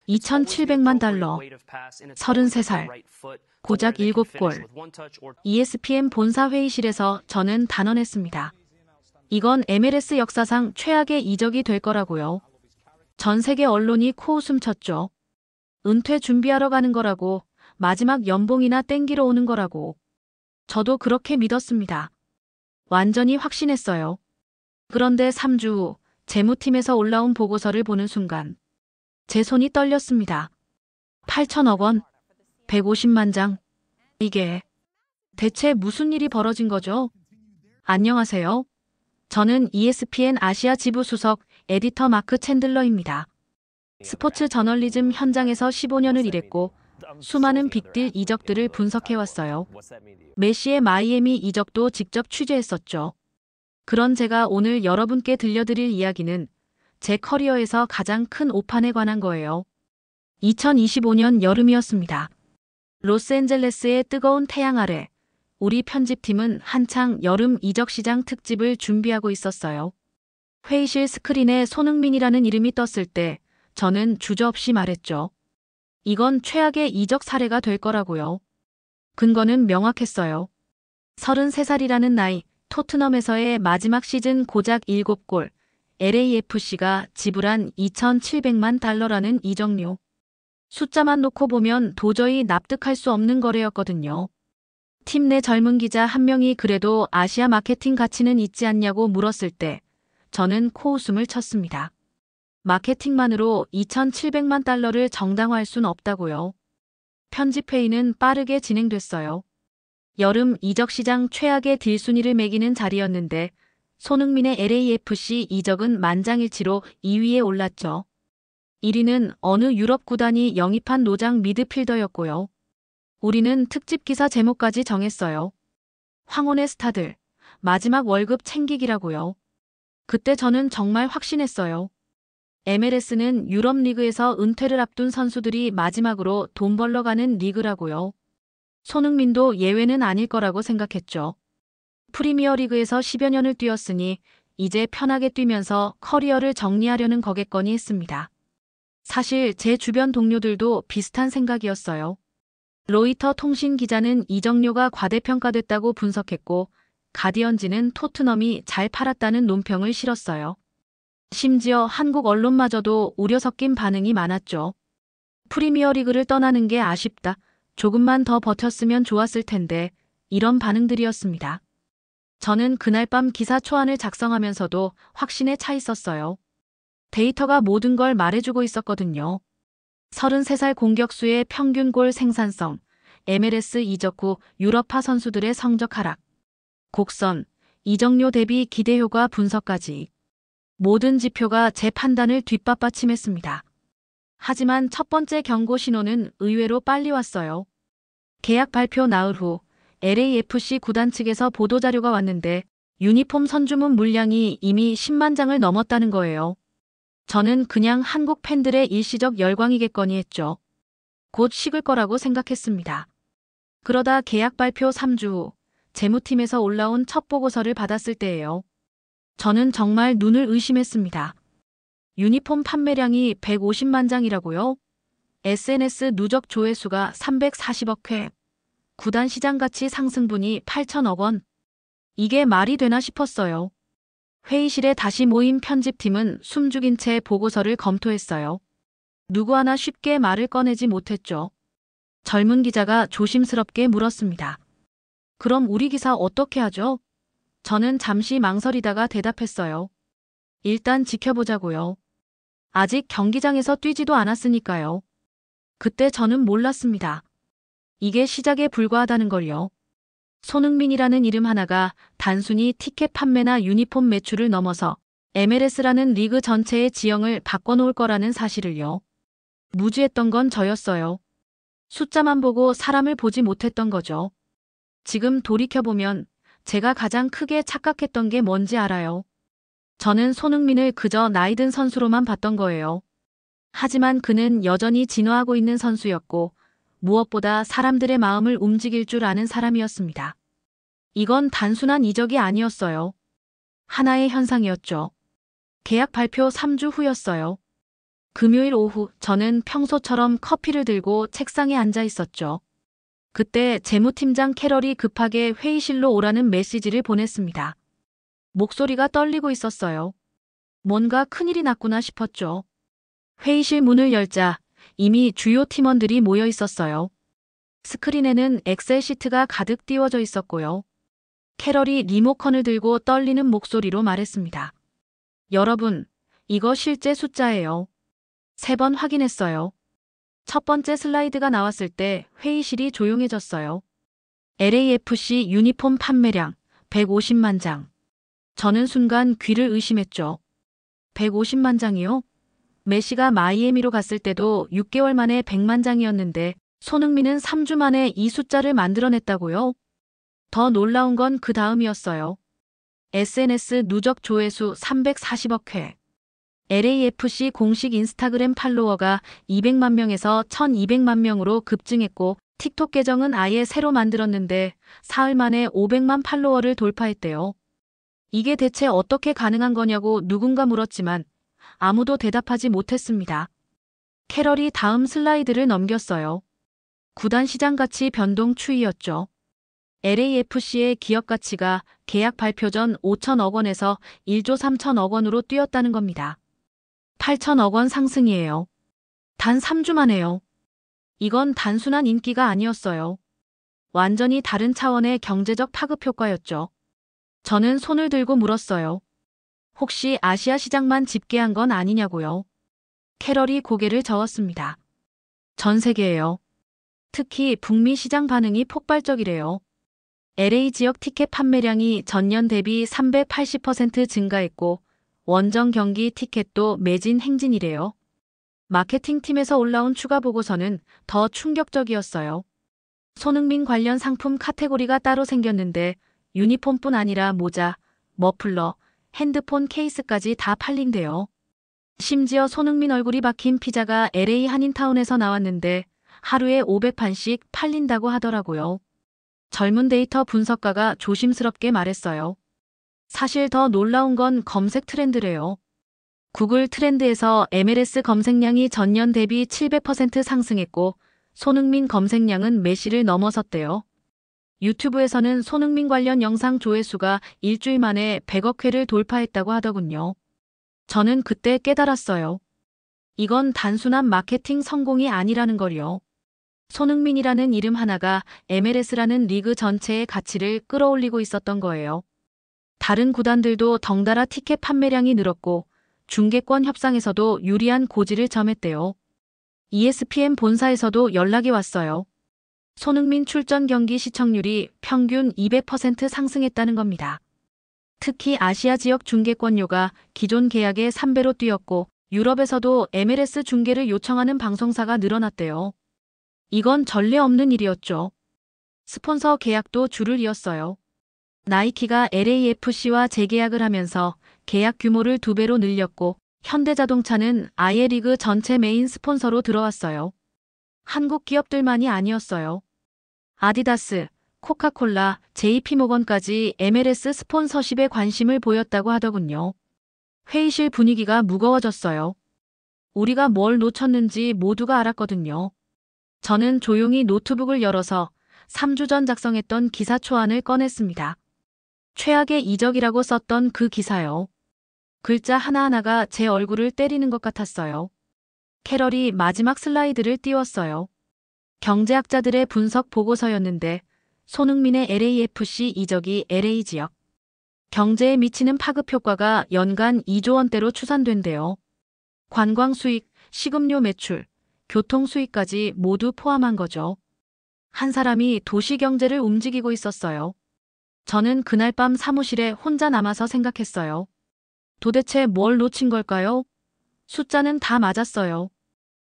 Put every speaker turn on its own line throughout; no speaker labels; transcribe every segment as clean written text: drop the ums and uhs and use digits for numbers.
2,700만 달러, 33살, 고작 7골. ESPN 본사 회의실에서 저는 단언했습니다. 이건 MLS 역사상 최악의 이적이 될 거라고요. 전 세계 언론이 코웃음 쳤죠. 은퇴 준비하러 가는 거라고, 마지막 연봉이나 땡기러 오는 거라고. 저도 그렇게 믿었습니다. 완전히 확신했어요. 그런데 3주 후 재무팀에서 올라온 보고서를 보는 순간 제 손이 떨렸습니다. 8천억 원, 150만 장. 이게 대체 무슨 일이 벌어진 거죠? 안녕하세요. 저는 ESPN 아시아 지부 수석 에디터 마크 챈들러입니다. 스포츠 저널리즘 현장에서 15년을 일했고 수많은 빅딜 이적들을 분석해왔어요. 메시의 마이애미 이적도 직접 취재했었죠. 그런 제가 오늘 여러분께 들려드릴 이야기는 제 커리어에서 가장 큰 오판에 관한 거예요. 2025년 여름이었습니다. 로스앤젤레스의 뜨거운 태양 아래 우리 편집팀은 한창 여름 이적 시장 특집을 준비하고 있었어요. 회의실 스크린에 손흥민이라는 이름이 떴을 때 저는 주저없이 말했죠. 이건 최악의 이적 사례가 될 거라고요. 근거는 명확했어요. 33살이라는 나이, 토트넘에서의 마지막 시즌 고작 7골, LAFC가 지불한 2,700만 달러라는 이적료. 숫자만 놓고 보면 도저히 납득할 수 없는 거래였거든요. 팀 내 젊은 기자 한 명이 그래도 아시아 마케팅 가치는 있지 않냐고 물었을 때 저는 코웃음을 쳤습니다. 마케팅만으로 2,700만 달러를 정당화할 순 없다고요. 편집회의는 빠르게 진행됐어요. 여름 이적 시장 최악의 딜 순위를 매기는 자리였는데 손흥민의 LAFC 이적은 만장일치로 2위에 올랐죠. 1위는 어느 유럽 구단이 영입한 노장 미드필더였고요. 우리는 특집 기사 제목까지 정했어요. 황혼의 스타들, 마지막 월급 챙기기라고요. 그때 저는 정말 확신했어요. MLS는 유럽 리그에서 은퇴를 앞둔 선수들이 마지막으로 돈 벌러 가는 리그라고요. 손흥민도 예외는 아닐 거라고 생각했죠. 프리미어 리그에서 10여 년을 뛰었으니 이제 편하게 뛰면서 커리어를 정리하려는 거겠거니 했습니다. 사실 제 주변 동료들도 비슷한 생각이었어요. 로이터 통신 기자는 이적료가 과대평가됐다고 분석했고 가디언지는 토트넘이 잘 팔았다는 논평을 실었어요. 심지어 한국 언론마저도 우려 섞인 반응이 많았죠. 프리미어리그를 떠나는 게 아쉽다. 조금만 더 버텼으면 좋았을 텐데 이런 반응들이었습니다. 저는 그날 밤 기사 초안을 작성하면서도 확신에 차 있었어요. 데이터가 모든 걸 말해주고 있었거든요. 33살 공격수의 평균 골 생산성, MLS 이적 후 유럽파 선수들의 성적 하락, 곡선, 이적료 대비 기대 효과 분석까지 모든 지표가 제 판단을 뒷받침했습니다. 하지만 첫 번째 경고 신호는 의외로 빨리 왔어요. 계약 발표 나흘 후 LAFC 구단 측에서 보도자료가 왔는데 유니폼 선주문 물량이 이미 10만 장을 넘었다는 거예요. 저는 그냥 한국 팬들의 일시적 열광이겠거니 했죠. 곧 식을 거라고 생각했습니다. 그러다 계약 발표 3주 후 재무팀에서 올라온 첫 보고서를 받았을 때예요. 저는 정말 눈을 의심했습니다. 유니폼 판매량이 150만 장이라고요? SNS 누적 조회수가 340억 회, 구단 시장 가치 상승분이 8천억 원. 이게 말이 되나 싶었어요. 회의실에 다시 모인 편집팀은 숨죽인 채 보고서를 검토했어요. 누구 하나 쉽게 말을 꺼내지 못했죠. 젊은 기자가 조심스럽게 물었습니다. 그럼 우리 기사 어떻게 하죠? 저는 잠시 망설이다가 대답했어요. 일단 지켜보자고요. 아직 경기장에서 뛰지도 않았으니까요. 그때 저는 몰랐습니다. 이게 시작에 불과하다는 걸요. 손흥민이라는 이름 하나가 단순히 티켓 판매나 유니폼 매출을 넘어서 MLS라는 리그 전체의 지형을 바꿔놓을 거라는 사실을요. 무지했던 건 저였어요. 숫자만 보고 사람을 보지 못했던 거죠. 지금 돌이켜보면 제가 가장 크게 착각했던 게 뭔지 알아요. 저는 손흥민을 그저 나이든 선수로만 봤던 거예요. 하지만 그는 여전히 진화하고 있는 선수였고 무엇보다 사람들의 마음을 움직일 줄 아는 사람이었습니다. 이건 단순한 이적이 아니었어요. 하나의 현상이었죠. 계약 발표 3주 후였어요. 금요일 오후 저는 평소처럼 커피를 들고 책상에 앉아 있었죠. 그때 재무팀장 캐럴이 급하게 회의실로 오라는 메시지를 보냈습니다. 목소리가 떨리고 있었어요. 뭔가 큰일이 났구나 싶었죠. 회의실 문을 열자 이미 주요 팀원들이 모여 있었어요. 스크린에는 엑셀 시트가 가득 띄워져 있었고요. 캐럴이 리모컨을 들고 떨리는 목소리로 말했습니다. 여러분, 이거 실제 숫자예요. 3번 확인했어요. 첫 번째 슬라이드가 나왔을 때 회의실이 조용해졌어요. LAFC 유니폼 판매량 150만 장. 저는 순간 귀를 의심했죠. 150만 장이요? 메시가 마이애미로 갔을 때도 6개월 만에 100만 장이었는데 손흥민은 3주 만에 이 숫자를 만들어냈다고요? 더 놀라운 건 그 다음이었어요. SNS 누적 조회수 340억 회. LAFC 공식 인스타그램 팔로워가 200만 명에서 1200만 명으로 급증했고 틱톡 계정은 아예 새로 만들었는데 사흘 만에 500만 팔로워를 돌파했대요. 이게 대체 어떻게 가능한 거냐고 누군가 물었지만 아무도 대답하지 못했습니다. 캐럴이 다음 슬라이드를 넘겼어요. 구단 시장 가치 변동 추이였죠. LAFC의 기업 가치가 계약 발표 전 5천억 원에서 1조 3천억 원으로 뛰었다는 겁니다. 8천억 원 상승이에요. 단 3주 만에요. 이건 단순한 인기가 아니었어요. 완전히 다른 차원의 경제적 파급 효과였죠. 저는 손을 들고 물었어요. 혹시 아시아 시장만 집계한 건 아니냐고요. 캐럴이 고개를 저었습니다. 전 세계예요. 특히 북미 시장 반응이 폭발적이래요. LA 지역 티켓 판매량이 전년 대비 380% 증가했고 원정 경기 티켓도 매진 행진이래요. 마케팅팀에서 올라온 추가 보고서는 더 충격적이었어요. 손흥민 관련 상품 카테고리가 따로 생겼는데 유니폼뿐 아니라 모자, 머플러, 핸드폰 케이스까지 다 팔린대요. 심지어 손흥민 얼굴이 박힌 피자가 LA 한인타운에서 나왔는데 하루에 500판씩 팔린다고 하더라고요. 젊은 데이터 분석가가 조심스럽게 말했어요. 사실 더 놀라운 건 검색 트렌드래요. 구글 트렌드에서 MLS 검색량이 전년 대비 700% 상승했고 손흥민 검색량은 메시를 넘어섰대요. 유튜브에서는 손흥민 관련 영상 조회수가 일주일 만에 100억 회를 돌파했다고 하더군요. 저는 그때 깨달았어요. 이건 단순한 마케팅 성공이 아니라는 걸요. 손흥민이라는 이름 하나가 MLS라는 리그 전체의 가치를 끌어올리고 있었던 거예요. 다른 구단들도 덩달아 티켓 판매량이 늘었고 중계권 협상에서도 유리한 고지를 점했대요. ESPN 본사에서도 연락이 왔어요. 손흥민 출전 경기 시청률이 평균 200% 상승했다는 겁니다. 특히 아시아 지역 중계권료가 기존 계약의 3배로 뛰었고 유럽에서도 MLS 중계를 요청하는 방송사가 늘어났대요. 이건 전례 없는 일이었죠. 스폰서 계약도 줄을 이었어요. 나이키가 LAFC와 재계약을 하면서 계약 규모를 2배로 늘렸고 현대자동차는 아예 리그 전체 메인 스폰서로 들어왔어요. 한국 기업들만이 아니었어요. 아디다스, 코카콜라, JP모건까지 MLS 스폰서십에 관심을 보였다고 하더군요. 회의실 분위기가 무거워졌어요. 우리가 뭘 놓쳤는지 모두가 알았거든요. 저는 조용히 노트북을 열어서 3주 전 작성했던 기사 초안을 꺼냈습니다. 최악의 이적이라고 썼던 그 기사요. 글자 하나하나가 제 얼굴을 때리는 것 같았어요. 캐럴이 마지막 슬라이드를 띄웠어요. 경제학자들의 분석 보고서였는데 손흥민의 LAFC 이적이 LA 지역 경제에 미치는 파급 효과가 연간 2조 원대로 추산된대요. 관광 수익, 식음료 매출, 교통 수익까지 모두 포함한 거죠. 한 사람이 도시 경제를 움직이고 있었어요. 저는 그날 밤 사무실에 혼자 남아서 생각했어요. 도대체 뭘 놓친 걸까요? 숫자는 다 맞았어요.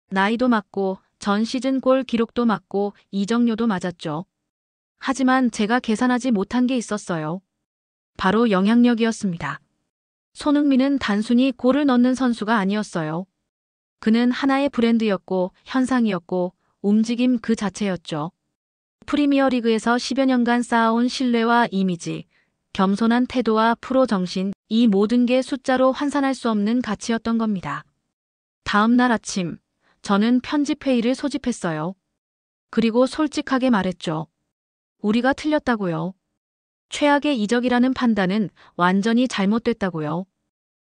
나이도 맞고 전 시즌 골 기록도 맞고 이적료도 맞았죠. 하지만 제가 계산하지 못한 게 있었어요. 바로 영향력이었습니다. 손흥민은 단순히 골을 넣는 선수가 아니었어요. 그는 하나의 브랜드였고 현상이었고 움직임 그 자체였죠. 프리미어리그에서 10여 년간 쌓아온 신뢰와 이미지, 겸손한 태도와 프로 정신, 이 모든 게 숫자로 환산할 수 없는 가치였던 겁니다. 다음 날 아침, 저는 편집회의를 소집했어요. 그리고 솔직하게 말했죠. 우리가 틀렸다고요. 최악의 이적이라는 판단은 완전히 잘못됐다고요.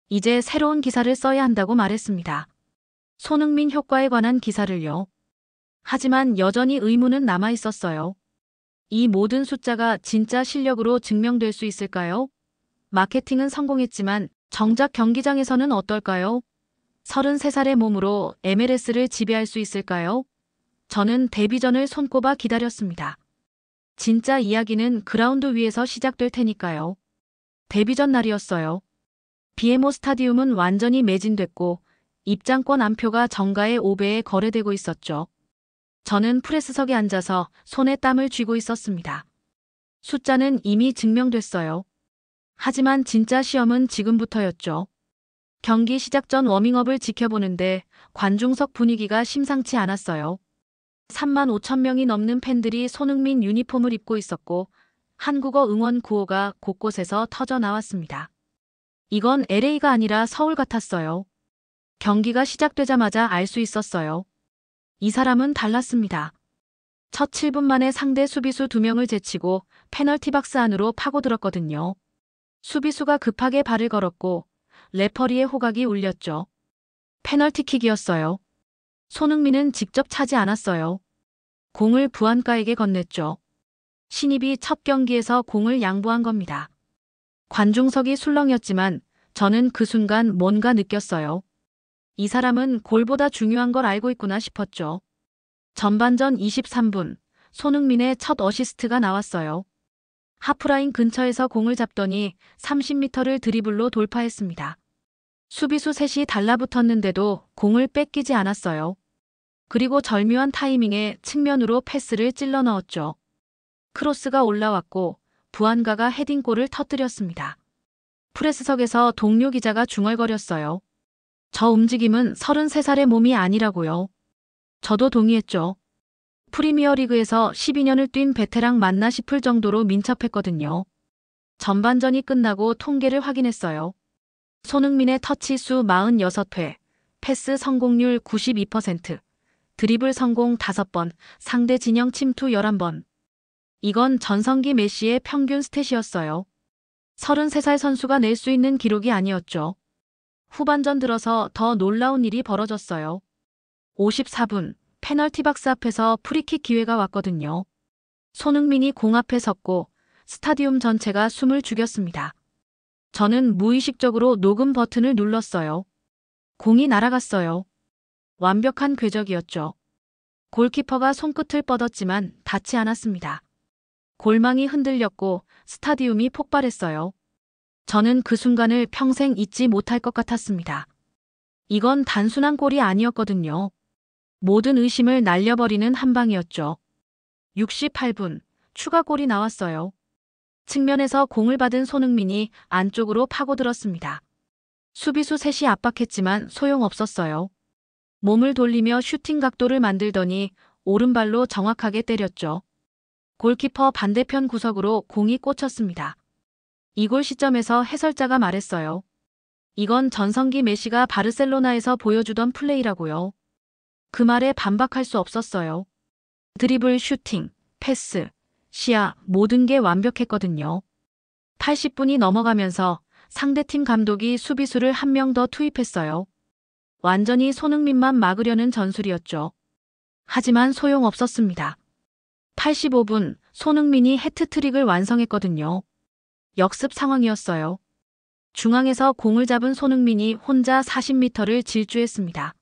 이제 새로운 기사를 써야 한다고 말했습니다. 손흥민 효과에 관한 기사를요. 하지만 여전히 의문은 남아 있었어요. 이 모든 숫자가 진짜 실력으로 증명될 수 있을까요? 마케팅은 성공했지만 정작 경기장에서는 어떨까요? 33살의 몸으로 MLS를 지배할 수 있을까요? 저는 데뷔전을 손꼽아 기다렸습니다. 진짜 이야기는 그라운드 위에서 시작될 테니까요. 데뷔전 날이었어요. BMO 스타디움은 완전히 매진됐고 입장권 안표가 정가의 5배에 거래되고 있었죠. 저는 프레스석에 앉아서 손에 땀을 쥐고 있었습니다. 숫자는 이미 증명됐어요. 하지만 진짜 시험은 지금부터였죠. 경기 시작 전 워밍업을 지켜보는데 관중석 분위기가 심상치 않았어요. 3만 5천 명이 넘는 팬들이 손흥민 유니폼을 입고 있었고 한국어 응원 구호가 곳곳에서 터져 나왔습니다. 이건 LA가 아니라 서울 같았어요. 경기가 시작되자마자 알 수 있었어요. 이 사람은 달랐습니다. 첫 7분 만에 상대 수비수 2명을 제치고 페널티 박스 안으로 파고들었거든요. 수비수가 급하게 발을 걸었고 레퍼리의 호각이 울렸죠. 페널티킥이었어요. 손흥민은 직접 차지 않았어요. 공을 부안가에게 건넸죠. 신입이 첫 경기에서 공을 양보한 겁니다. 관중석이 술렁였지만 저는 그 순간 뭔가 느꼈어요. 이 사람은 골보다 중요한 걸 알고 있구나 싶었죠. 전반전 23분, 손흥민의 첫 어시스트가 나왔어요. 하프라인 근처에서 공을 잡더니 30m를 드리블로 돌파했습니다. 수비수 셋이 달라붙었는데도 공을 뺏기지 않았어요. 그리고 절묘한 타이밍에 측면으로 패스를 찔러 넣었죠. 크로스가 올라왔고 부안가가 헤딩골을 터뜨렸습니다. 프레스석에서 동료 기자가 중얼거렸어요. 저 움직임은 33살의 몸이 아니라고요. 저도 동의했죠. 프리미어리그에서 12년을 뛴 베테랑 맞나 싶을 정도로 민첩했거든요. 전반전이 끝나고 통계를 확인했어요. 손흥민의 터치 수 46회, 패스 성공률 92%, 드리블 성공 5번, 상대 진영 침투 11번. 이건 전성기 메시의 평균 스탯이었어요. 33살 선수가 낼 수 있는 기록이 아니었죠. 후반전 들어서 더 놀라운 일이 벌어졌어요. 54분, 페널티 박스 앞에서 프리킥 기회가 왔거든요. 손흥민이 공 앞에 섰고 스타디움 전체가 숨을 죽였습니다. 저는 무의식적으로 녹음 버튼을 눌렀어요. 공이 날아갔어요. 완벽한 궤적이었죠. 골키퍼가 손끝을 뻗었지만 닿지 않았습니다. 골망이 흔들렸고 스타디움이 폭발했어요. 저는 그 순간을 평생 잊지 못할 것 같았습니다. 이건 단순한 골이 아니었거든요. 모든 의심을 날려버리는 한 방이었죠. 68분, 추가골이 나왔어요. 측면에서 공을 받은 손흥민이 안쪽으로 파고들었습니다. 수비수 셋이 압박했지만 소용없었어요. 몸을 돌리며 슈팅 각도를 만들더니 오른발로 정확하게 때렸죠. 골키퍼 반대편 구석으로 공이 꽂혔습니다. 이 골 시점에서 해설자가 말했어요. 이건 전성기 메시가 바르셀로나에서 보여주던 플레이라고요. 그 말에 반박할 수 없었어요. 드리블, 슈팅, 패스, 시야 모든 게 완벽했거든요. 80분이 넘어가면서 상대팀 감독이 수비수를 한 명 더 투입했어요. 완전히 손흥민만 막으려는 전술이었죠. 하지만 소용없었습니다. 85분 손흥민이 해트트릭을 완성했거든요. 역습 상황이었어요. 중앙에서 공을 잡은 손흥민이 혼자 40m를 질주했습니다.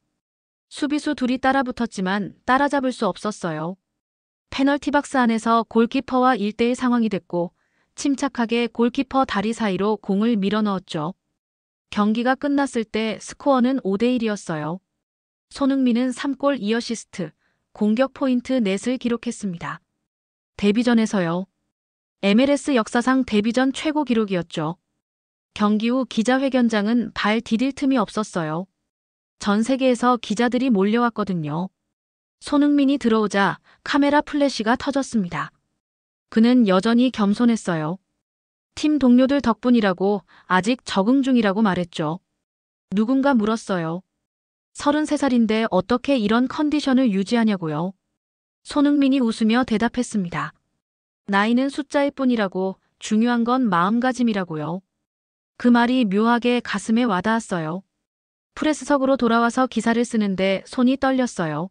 수비수 둘이 따라붙었지만 따라잡을 수 없었어요. 페널티 박스 안에서 골키퍼와 1대1 상황이 됐고 침착하게 골키퍼 다리 사이로 공을 밀어넣었죠. 경기가 끝났을 때 스코어는 5대1이었어요. 손흥민은 3골 2어시스트, 공격 포인트 넷을 기록했습니다. 데뷔전에서요. MLS 역사상 데뷔전 최고 기록이었죠. 경기 후 기자회견장은 발 디딜 틈이 없었어요. 전 세계에서 기자들이 몰려왔거든요. 손흥민이 들어오자 카메라 플래시가 터졌습니다. 그는 여전히 겸손했어요. 팀 동료들 덕분이라고 아직 적응 중이라고 말했죠. 누군가 물었어요. 33살인데 어떻게 이런 컨디션을 유지하냐고요. 손흥민이 웃으며 대답했습니다. 나이는 숫자일 뿐이라고, 중요한 건 마음가짐이라고요. 그 말이 묘하게 가슴에 와닿았어요. 프레스석으로 돌아와서 기사를 쓰는데 손이 떨렸어요.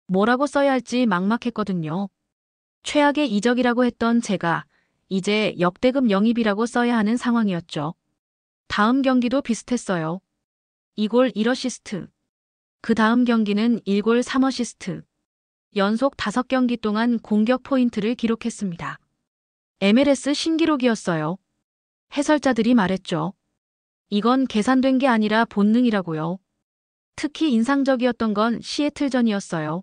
뭐라고 써야 할지 막막했거든요. 최악의 이적이라고 했던 제가 이제 역대급 영입이라고 써야 하는 상황이었죠. 다음 경기도 비슷했어요. 2골 1어시스트. 그 다음 경기는 1골 3어시스트. 연속 5경기 동안 공격 포인트를 기록했습니다. MLS 신기록이었어요. 해설자들이 말했죠. 이건 계산된 게 아니라 본능이라고요. 특히 인상적이었던 건 시애틀전이었어요.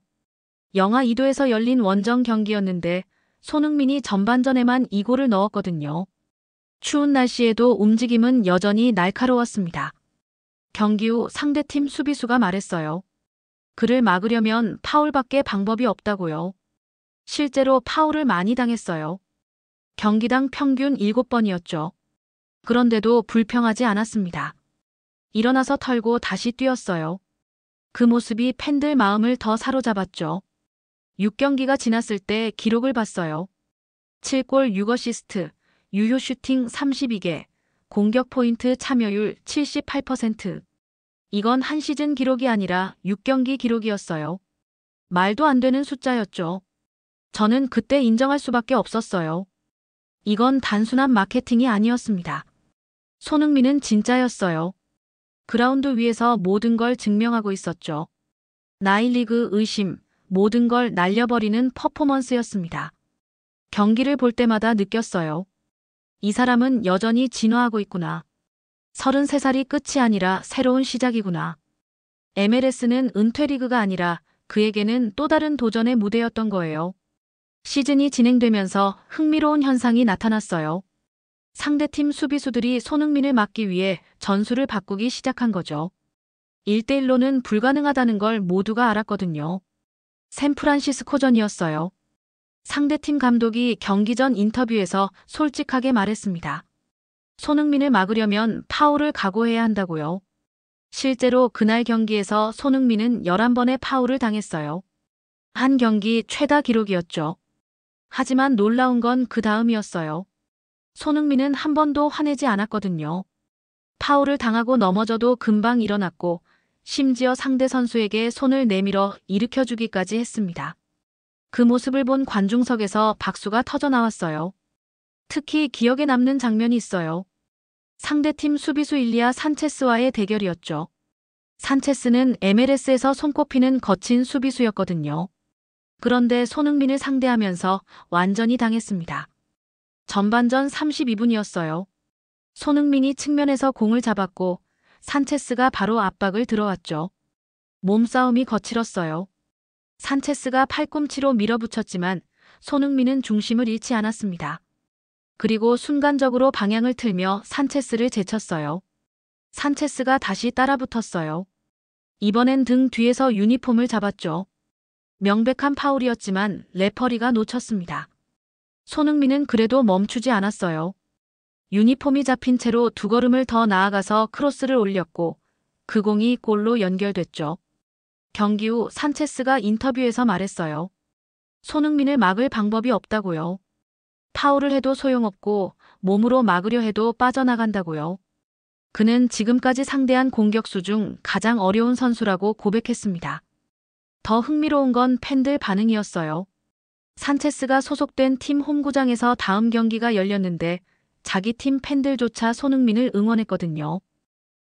영하 2도에서 열린 원정 경기였는데 손흥민이 전반전에만 2골을 넣었거든요. 추운 날씨에도 움직임은 여전히 날카로웠습니다. 경기 후 상대팀 수비수가 말했어요. 그를 막으려면 파울밖에 방법이 없다고요. 실제로 파울을 많이 당했어요. 경기당 평균 7번이었죠. 그런데도 불평하지 않았습니다. 일어나서 털고 다시 뛰었어요. 그 모습이 팬들 마음을 더 사로잡았죠. 6경기가 지났을 때 기록을 봤어요. 7골 6어시스트, 유효 슈팅 32개, 공격 포인트 참여율 78%. 이건 한 시즌 기록이 아니라 6경기 기록이었어요. 말도 안 되는 숫자였죠. 저는 그때 인정할 수밖에 없었어요. 이건 단순한 마케팅이 아니었습니다. 손흥민은 진짜였어요. 그라운드 위에서 모든 걸 증명하고 있었죠. 나이리그 의심, 모든 걸 날려버리는 퍼포먼스였습니다. 경기를 볼 때마다 느꼈어요. 이 사람은 여전히 진화하고 있구나. 33살이 끝이 아니라 새로운 시작이구나. MLS는 은퇴 리그가 아니라 그에게는 또 다른 도전의 무대였던 거예요. 시즌이 진행되면서 흥미로운 현상이 나타났어요. 상대팀 수비수들이 손흥민을 막기 위해 전술을 바꾸기 시작한 거죠. 1대1로는 불가능하다는 걸 모두가 알았거든요. 샌프란시스코전이었어요. 상대팀 감독이 경기 전 인터뷰에서 솔직하게 말했습니다. 손흥민을 막으려면 파울을 각오해야 한다고요. 실제로 그날 경기에서 손흥민은 11번의 파울을 당했어요. 한 경기 최다 기록이었죠. 하지만 놀라운 건 그 다음이었어요. 손흥민은 한 번도 화내지 않았거든요. 파울을 당하고 넘어져도 금방 일어났고 심지어 상대 선수에게 손을 내밀어 일으켜주기까지 했습니다. 그 모습을 본 관중석에서 박수가 터져나왔어요. 특히 기억에 남는 장면이 있어요. 상대팀 수비수 일리아 산체스와의 대결이었죠. 산체스는 MLS에서 손꼽히는 거친 수비수였거든요. 그런데 손흥민을 상대하면서 완전히 당했습니다. 전반전 32분이었어요. 손흥민이 측면에서 공을 잡았고 산체스가 바로 압박을 들어왔죠. 몸싸움이 거칠었어요. 산체스가 팔꿈치로 밀어붙였지만 손흥민은 중심을 잃지 않았습니다. 그리고 순간적으로 방향을 틀며 산체스를 제쳤어요. 산체스가 다시 따라붙었어요. 이번엔 등 뒤에서 유니폼을 잡았죠. 명백한 파울이었지만 레퍼리가 놓쳤습니다. 손흥민은 그래도 멈추지 않았어요. 유니폼이 잡힌 채로 2걸음을 더 나아가서 크로스를 올렸고 그 공이 골로 연결됐죠. 경기 후 산체스가 인터뷰에서 말했어요. 손흥민을 막을 방법이 없다고요. 파울을 해도 소용없고 몸으로 막으려 해도 빠져나간다고요. 그는 지금까지 상대한 공격수 중 가장 어려운 선수라고 고백했습니다. 더 흥미로운 건 팬들 반응이었어요. 산체스가 소속된 팀 홈구장에서 다음 경기가 열렸는데 자기 팀 팬들조차 손흥민을 응원했거든요.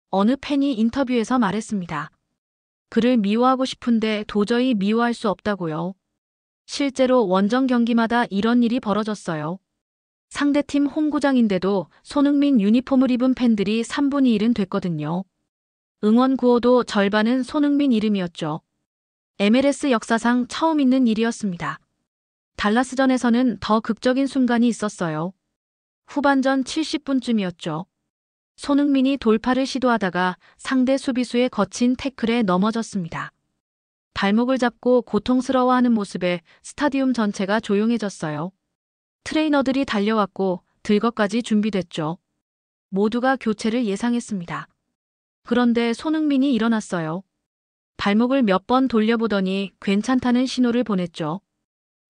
어느 팬이 인터뷰에서 말했습니다. 그를 미워하고 싶은데 도저히 미워할 수 없다고요. 실제로 원정 경기마다 이런 일이 벌어졌어요. 상대팀 홈구장인데도 손흥민 유니폼을 입은 팬들이 3분의 1은 됐거든요. 응원 구호도 절반은 손흥민 이름이었죠. MLS 역사상 처음 있는 일이었습니다. 달라스전에서는 더 극적인 순간이 있었어요. 후반전 70분쯤이었죠. 손흥민이 돌파를 시도하다가 상대 수비수의 거친 태클에 넘어졌습니다. 발목을 잡고 고통스러워하는 모습에 스타디움 전체가 조용해졌어요. 트레이너들이 달려왔고 들것까지 준비됐죠. 모두가 교체를 예상했습니다. 그런데 손흥민이 일어났어요. 발목을 몇 번 돌려보더니 괜찮다는 신호를 보냈죠.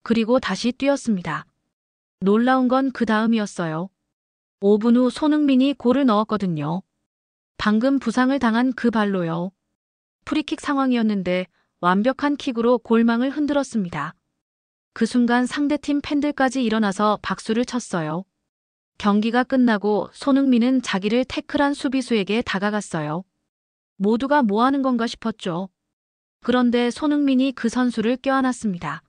그리고 다시 뛰었습니다. 놀라운 건 그 다음이었어요. 5분 후 손흥민이 골을 넣었거든요. 방금 부상을 당한 그 발로요. 프리킥 상황이었는데 완벽한 킥으로 골망을 흔들었습니다. 그 순간 상대팀 팬들까지 일어나서 박수를 쳤어요. 경기가 끝나고 손흥민은 자기를 태클한 수비수에게 다가갔어요. 모두가 뭐 하는 건가 싶었죠. 그런데 손흥민이 그 선수를 껴안았습니다.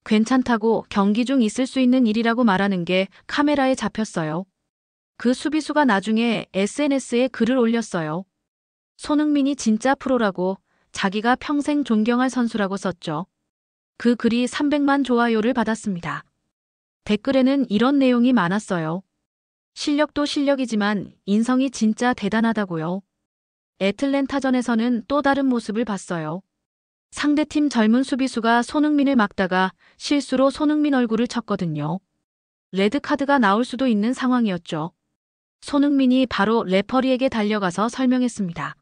괜찮다고 경기 중 있을 수 있는 일이라고 말하는 게 카메라에 잡혔어요. 그 수비수가 나중에 SNS에 글을 올렸어요. 손흥민이 진짜 프로라고, 자기가 평생 존경할 선수라고 썼죠. 그 글이 300만 좋아요를 받았습니다. 댓글에는 이런 내용이 많았어요. 실력도 실력이지만 인성이 진짜 대단하다고요. 애틀랜타전에서는 또 다른 모습을 봤어요. 상대팀 젊은 수비수가 손흥민을 막다가 실수로 손흥민 얼굴을 쳤거든요. 레드카드가 나올 수도 있는 상황이었죠. 손흥민이 바로 레퍼리에게 달려가서 설명했습니다.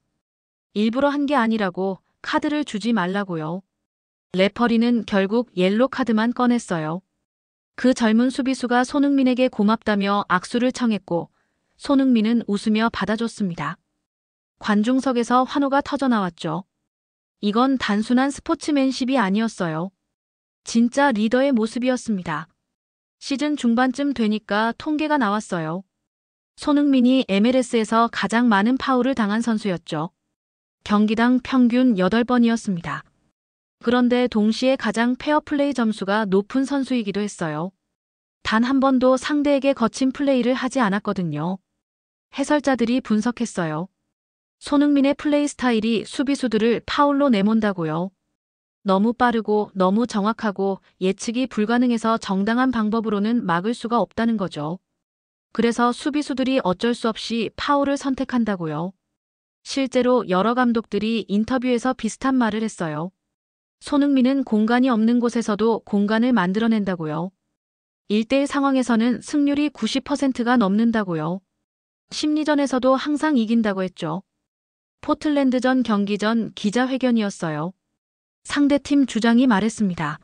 일부러 한 게 아니라고, 카드를 주지 말라고요. 레퍼리는 결국 옐로 카드만 꺼냈어요. 그 젊은 수비수가 손흥민에게 고맙다며 악수를 청했고 손흥민은 웃으며 받아줬습니다. 관중석에서 환호가 터져나왔죠. 이건 단순한 스포츠맨십이 아니었어요. 진짜 리더의 모습이었습니다. 시즌 중반쯤 되니까 통계가 나왔어요. 손흥민이 MLS에서 가장 많은 파울을 당한 선수였죠. 경기당 평균 8번이었습니다. 그런데 동시에 가장 페어플레이 점수가 높은 선수이기도 했어요. 단 한 번도 상대에게 거친 플레이를 하지 않았거든요. 해설자들이 분석했어요. 손흥민의 플레이 스타일이 수비수들을 파울로 내몬다고요. 너무 빠르고 너무 정확하고 예측이 불가능해서 정당한 방법으로는 막을 수가 없다는 거죠. 그래서 수비수들이 어쩔 수 없이 파울을 선택한다고요. 실제로 여러 감독들이 인터뷰에서 비슷한 말을 했어요. 손흥민은 공간이 없는 곳에서도 공간을 만들어낸다고요. 1대1 상황에서는 승률이 90%가 넘는다고요. 심리전에서도 항상 이긴다고 했죠. 포틀랜드전 경기 전 기자회견이었어요. 상대팀 주장이 말했습니다.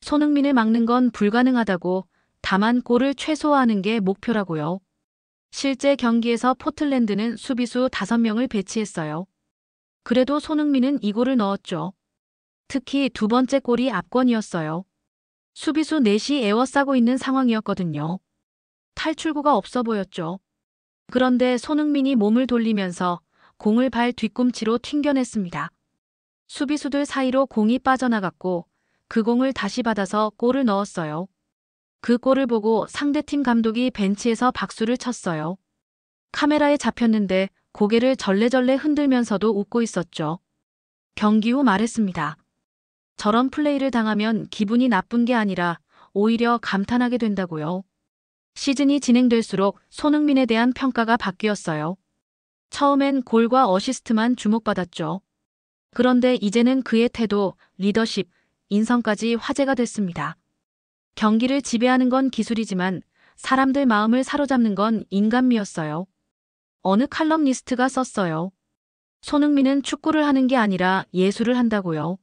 손흥민을 막는 건 불가능하다고, 다만 골을 최소화하는 게 목표라고요. 실제 경기에서 포틀랜드는 수비수 5명을 배치했어요. 그래도 손흥민은 이 골을 넣었죠. 특히 두 번째 골이 압권이었어요. 수비수 넷이 에워싸고 있는 상황이었거든요. 탈출구가 없어 보였죠. 그런데 손흥민이 몸을 돌리면서 공을 발 뒤꿈치로 튕겨냈습니다. 수비수들 사이로 공이 빠져나갔고 그 공을 다시 받아서 골을 넣었어요. 그 골을 보고 상대팀 감독이 벤치에서 박수를 쳤어요. 카메라에 잡혔는데 고개를 절레절레 흔들면서도 웃고 있었죠. 경기 후 말했습니다. 저런 플레이를 당하면 기분이 나쁜 게 아니라 오히려 감탄하게 된다고요. 시즌이 진행될수록 손흥민에 대한 평가가 바뀌었어요. 처음엔 골과 어시스트만 주목받았죠. 그런데 이제는 그의 태도, 리더십, 인성까지 화제가 됐습니다. 경기를 지배하는 건 기술이지만 사람들 마음을 사로잡는 건 인간미였어요. 어느 칼럼니스트가 썼어요. 손흥민은 축구를 하는 게 아니라 예술을 한다고요.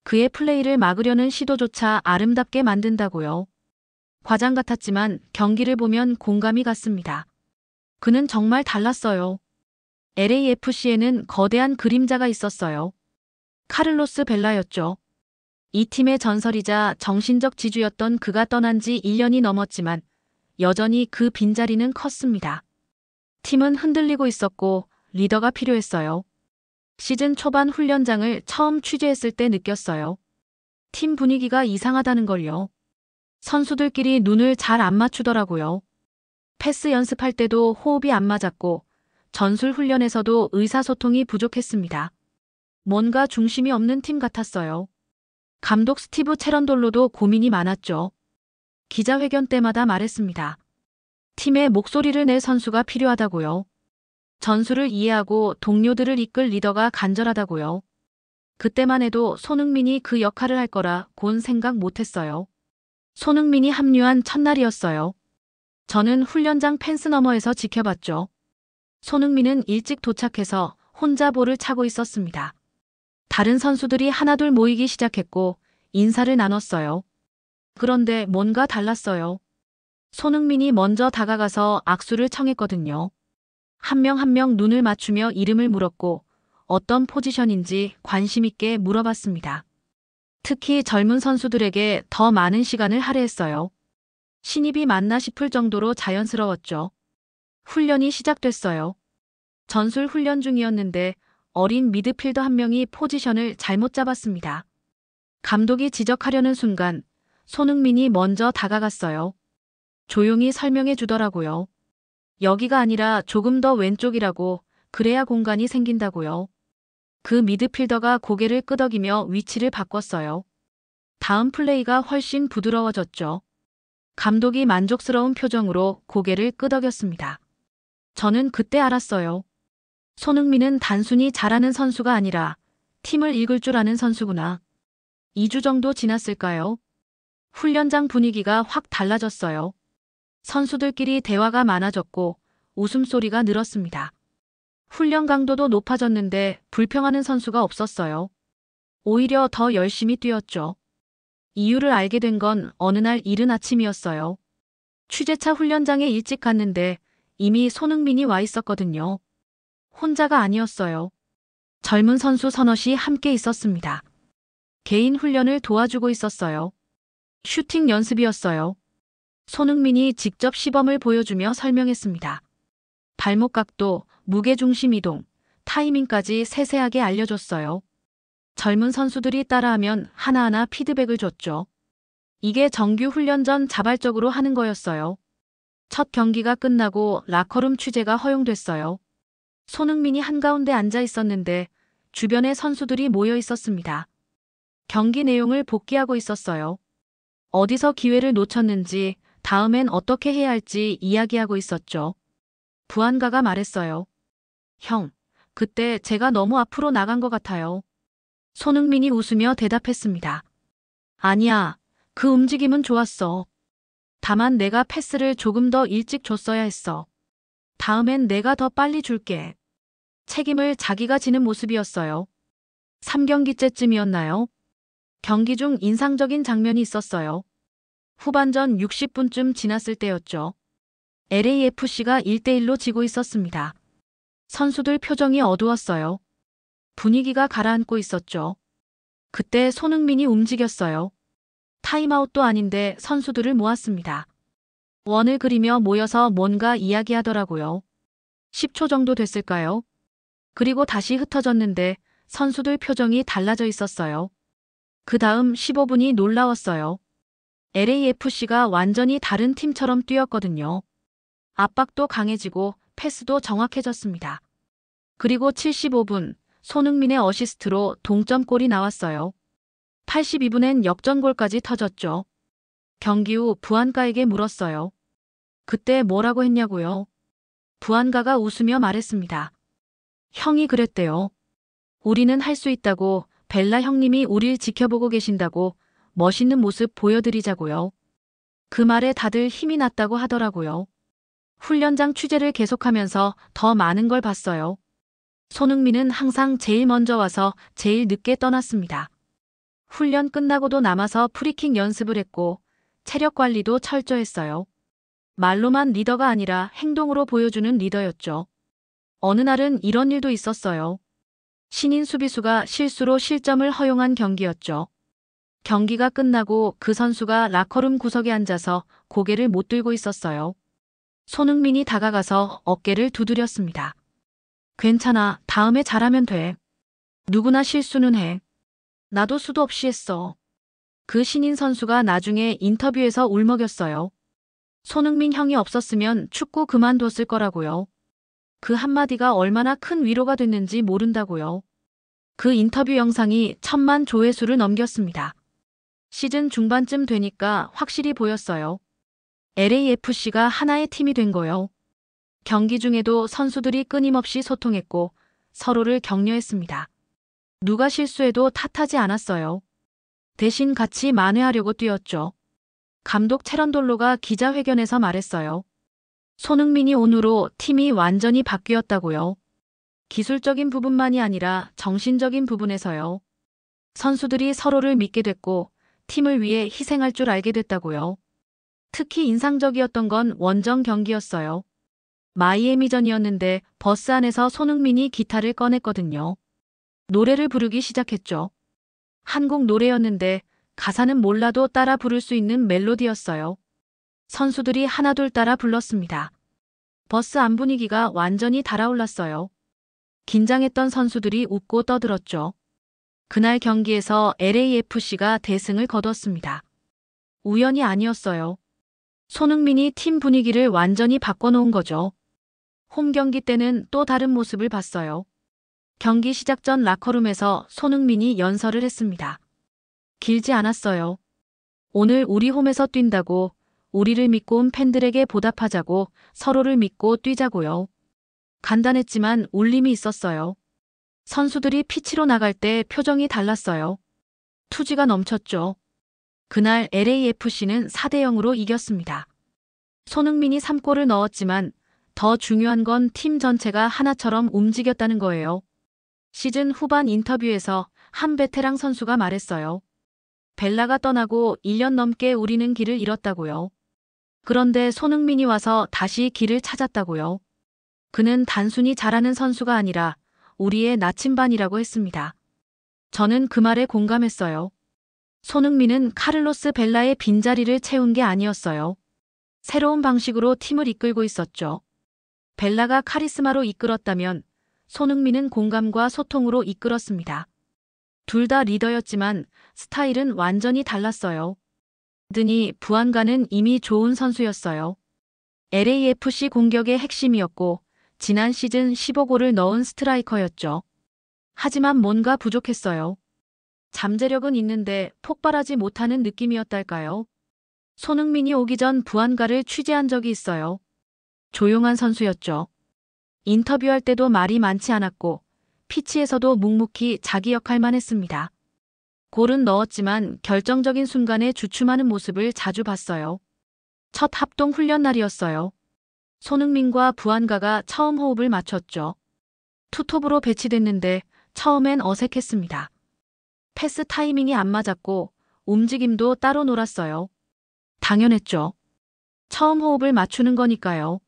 그의 플레이를 막으려는 시도조차 아름답게 만든다고요. 과장 같았지만 경기를 보면 공감이 갔습니다. 그는 정말 달랐어요. LAFC에는 거대한 그림자가 있었어요. 카를로스 벨라였죠. 이 팀의 전설이자 정신적 지주였던 그가 떠난 지 1년이 넘었지만 여전히 그 빈자리는 컸습니다. 팀은 흔들리고 있었고 리더가 필요했어요. 시즌 초반 훈련장을 처음 취재했을 때 느꼈어요. 팀 분위기가 이상하다는 걸요. 선수들끼리 눈을 잘 안 맞추더라고요. 패스 연습할 때도 호흡이 안 맞았고 전술 훈련에서도 의사소통이 부족했습니다. 뭔가 중심이 없는 팀 같았어요. 감독 스티브 체런돌로도 고민이 많았죠. 기자회견 때마다 말했습니다. 팀의 목소리를 낼 선수가 필요하다고요. 전술을 이해하고 동료들을 이끌 리더가 간절하다고요. 그때만 해도 손흥민이 그 역할을 할 거라곤 생각 못했어요. 손흥민이 합류한 첫날이었어요. 저는 훈련장 펜스 너머에서 지켜봤죠. 손흥민은 일찍 도착해서 혼자 볼을 차고 있었습니다. 다른 선수들이 하나둘 모이기 시작했고 인사를 나눴어요. 그런데 뭔가 달랐어요. 손흥민이 먼저 다가가서 악수를 청했거든요. 한 명 한 명 눈을 맞추며 이름을 물었고 어떤 포지션인지 관심 있게 물어봤습니다. 특히 젊은 선수들에게 더 많은 시간을 할애했어요. 신입이 맞나 싶을 정도로 자연스러웠죠. 훈련이 시작됐어요. 전술 훈련 중이었는데 어린 미드필더 한 명이 포지션을 잘못 잡았습니다. 감독이 지적하려는 순간 손흥민이 먼저 다가갔어요. 조용히 설명해 주더라고요. 여기가 아니라 조금 더 왼쪽이라고, 그래야 공간이 생긴다고요. 그 미드필더가 고개를 끄덕이며 위치를 바꿨어요. 다음 플레이가 훨씬 부드러워졌죠. 감독이 만족스러운 표정으로 고개를 끄덕였습니다. 저는 그때 알았어요. 손흥민은 단순히 잘하는 선수가 아니라 팀을 이끌 줄 아는 선수구나. 2주 정도 지났을까요? 훈련장 분위기가 확 달라졌어요. 선수들끼리 대화가 많아졌고 웃음소리가 늘었습니다. 훈련 강도도 높아졌는데 불평하는 선수가 없었어요. 오히려 더 열심히 뛰었죠. 이유를 알게 된 건 어느 날 이른 아침이었어요. 취재차 훈련장에 일찍 갔는데 이미 손흥민이 와 있었거든요. 혼자가 아니었어요. 젊은 선수 서너시 함께 있었습니다. 개인 훈련을 도와주고 있었어요. 슈팅 연습이었어요. 손흥민이 직접 시범을 보여주며 설명했습니다. 발목 각도, 무게중심 이동, 타이밍까지 세세하게 알려줬어요. 젊은 선수들이 따라하면 하나하나 피드백을 줬죠. 이게 정규 훈련 전 자발적으로 하는 거였어요. 첫 경기가 끝나고 라커룸 취재가 허용됐어요. 손흥민이 한가운데 앉아 있었는데 주변에 선수들이 모여 있었습니다. 경기 내용을 복기하고 있었어요. 어디서 기회를 놓쳤는지, 다음엔 어떻게 해야 할지 이야기하고 있었죠. 부안가가 말했어요. 형, 그때 제가 너무 앞으로 나간 것 같아요. 손흥민이 웃으며 대답했습니다. 아니야, 그 움직임은 좋았어. 다만 내가 패스를 조금 더 일찍 줬어야 했어. 다음엔 내가 더 빨리 줄게. 책임을 자기가 지는 모습이었어요. 3경기째쯤이었나요? 경기 중 인상적인 장면이 있었어요. 후반전 60분쯤 지났을 때였죠. LAFC가 1대1로 지고 있었습니다. 선수들 표정이 어두웠어요. 분위기가 가라앉고 있었죠. 그때 손흥민이 움직였어요. 타임아웃도 아닌데 선수들을 모았습니다. 원을 그리며 모여서 뭔가 이야기하더라고요. 10초 정도 됐을까요? 그리고 다시 흩어졌는데 선수들 표정이 달라져 있었어요. 그 다음 15분이 놀라웠어요. LAFC가 완전히 다른 팀처럼 뛰었거든요. 압박도 강해지고 패스도 정확해졌습니다. 그리고 75분, 손흥민의 어시스트로 동점골이 나왔어요. 82분엔 역전골까지 터졌죠. 경기 후 부안가에게 물었어요. 그때 뭐라고 했냐고요? 부안가가 웃으며 말했습니다. 형이 그랬대요. 우리는 할 수 있다고, 벨라 형님이 우릴 지켜보고 계신다고, 멋있는 모습 보여드리자고요. 그 말에 다들 힘이 났다고 하더라고요. 훈련장 취재를 계속하면서 더 많은 걸 봤어요. 손흥민은 항상 제일 먼저 와서 제일 늦게 떠났습니다. 훈련 끝나고도 남아서 프리킥 연습을 했고 체력 관리도 철저했어요. 말로만 리더가 아니라 행동으로 보여주는 리더였죠. 어느 날은 이런 일도 있었어요. 신인 수비수가 실수로 실점을 허용한 경기였죠. 경기가 끝나고 그 선수가 라커룸 구석에 앉아서 고개를 못 들고 있었어요. 손흥민이 다가가서 어깨를 두드렸습니다. 괜찮아, 다음에 잘하면 돼. 누구나 실수는 해. 나도 수도 없이 했어. 그 신인 선수가 나중에 인터뷰에서 울먹였어요. 손흥민 형이 없었으면 축구 그만뒀을 거라고요. 그 한마디가 얼마나 큰 위로가 됐는지 모른다고요. 그 인터뷰 영상이 1000만 조회수를 넘겼습니다. 시즌 중반쯤 되니까 확실히 보였어요. LAFC가 하나의 팀이 된 거요. 경기 중에도 선수들이 끊임없이 소통했고 서로를 격려했습니다. 누가 실수해도 탓하지 않았어요. 대신 같이 만회하려고 뛰었죠. 감독 체런돌로가 기자회견에서 말했어요. 손흥민이 온 후로 팀이 완전히 바뀌었다고요. 기술적인 부분만이 아니라 정신적인 부분에서요. 선수들이 서로를 믿게 됐고 팀을 위해 희생할 줄 알게 됐다고요. 특히 인상적이었던 건 원정 경기였어요. 마이애미전이었는데 버스 안에서 손흥민이 기타를 꺼냈거든요. 노래를 부르기 시작했죠. 한국 노래였는데 가사는 몰라도 따라 부를 수 있는 멜로디였어요. 선수들이 하나둘 따라 불렀습니다. 버스 안 분위기가 완전히 달아올랐어요. 긴장했던 선수들이 웃고 떠들었죠. 그날 경기에서 LAFC가 대승을 거뒀습니다. 우연이 아니었어요. 손흥민이 팀 분위기를 완전히 바꿔놓은 거죠. 홈 경기 때는 또 다른 모습을 봤어요. 경기 시작 전 라커룸에서 손흥민이 연설을 했습니다. 길지 않았어요. 오늘 우리 홈에서 뛴다고, 우리를 믿고 온 팬들에게 보답하자고, 서로를 믿고 뛰자고요. 간단했지만 울림이 있었어요. 선수들이 피치로 나갈 때 표정이 달랐어요. 투지가 넘쳤죠. 그날 LAFC는 4대 0으로 이겼습니다. 손흥민이 3골을 넣었지만 더 중요한 건 팀 전체가 하나처럼 움직였다는 거예요. 시즌 후반 인터뷰에서 한 베테랑 선수가 말했어요. 벨라가 떠나고 1년 넘게 우리는 길을 잃었다고요. 그런데 손흥민이 와서 다시 길을 찾았다고요. 그는 단순히 잘하는 선수가 아니라 우리의 나침반이라고 했습니다. 저는 그 말에 공감했어요. 손흥민은 카를로스 벨라의 빈자리를 채운 게 아니었어요. 새로운 방식으로 팀을 이끌고 있었죠. 벨라가 카리스마로 이끌었다면 손흥민은 공감과 소통으로 이끌었습니다. 둘 다 리더였지만 스타일은 완전히 달랐어요. 드니 부안가는 이미 좋은 선수였어요. LAFC 공격의 핵심이었고 지난 시즌 15골을 넣은 스트라이커였죠. 하지만 뭔가 부족했어요. 잠재력은 있는데 폭발하지 못하는 느낌이었달까요? 손흥민이 오기 전 부안가를 취재한 적이 있어요. 조용한 선수였죠. 인터뷰할 때도 말이 많지 않았고 피치에서도 묵묵히 자기 역할만 했습니다. 골은 넣었지만 결정적인 순간에 주춤하는 모습을 자주 봤어요. 첫 합동 훈련 날이었어요. 손흥민과 부안가가 처음 호흡을 맞췄죠. 투톱으로 배치됐는데 처음엔 어색했습니다. 패스 타이밍이 안 맞았고 움직임도 따로 놀았어요. 당연했죠. 처음 호흡을 맞추는 거니까요.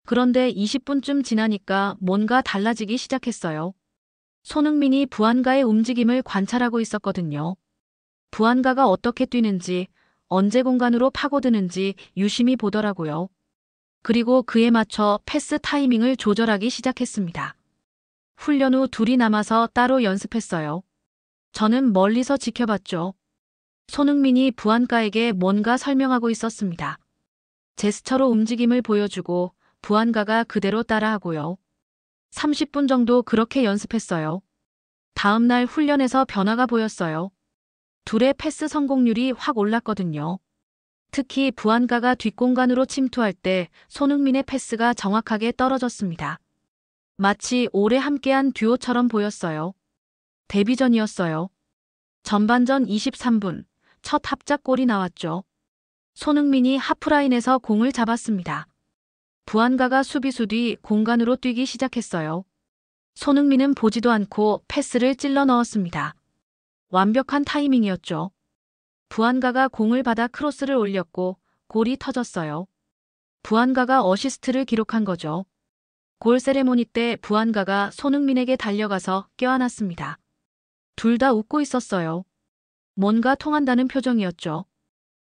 그런데 20분쯤 지나니까 뭔가 달라지기 시작했어요. 손흥민이 부안가의 움직임을 관찰하고 있었거든요. 부안가가 어떻게 뛰는지, 언제 공간으로 파고드는지 유심히 보더라고요. 그리고 그에 맞춰 패스 타이밍을 조절하기 시작했습니다. 훈련 후 둘이 남아서 따로 연습했어요. 저는 멀리서 지켜봤죠. 손흥민이 부안가에게 뭔가 설명하고 있었습니다. 제스처로 움직임을 보여주고 부안가가 그대로 따라하고요. 30분 정도 그렇게 연습했어요. 다음 날 훈련에서 변화가 보였어요. 둘의 패스 성공률이 확 올랐거든요. 특히 부안가가 뒷공간으로 침투할 때 손흥민의 패스가 정확하게 떨어졌습니다. 마치 오래 함께한 듀오처럼 보였어요. 데뷔전이었어요. 전반전 23분, 첫 합작골이 나왔죠. 손흥민이 하프라인에서 공을 잡았습니다. 부안가가 수비수 뒤 공간으로 뛰기 시작했어요. 손흥민은 보지도 않고 패스를 찔러 넣었습니다. 완벽한 타이밍이었죠. 부안가가 공을 받아 크로스를 올렸고 골이 터졌어요. 부안가가 어시스트를 기록한 거죠. 골 세레모니 때 부안가가 손흥민에게 달려가서 껴안았습니다. 둘 다 웃고 있었어요. 뭔가 통한다는 표정이었죠.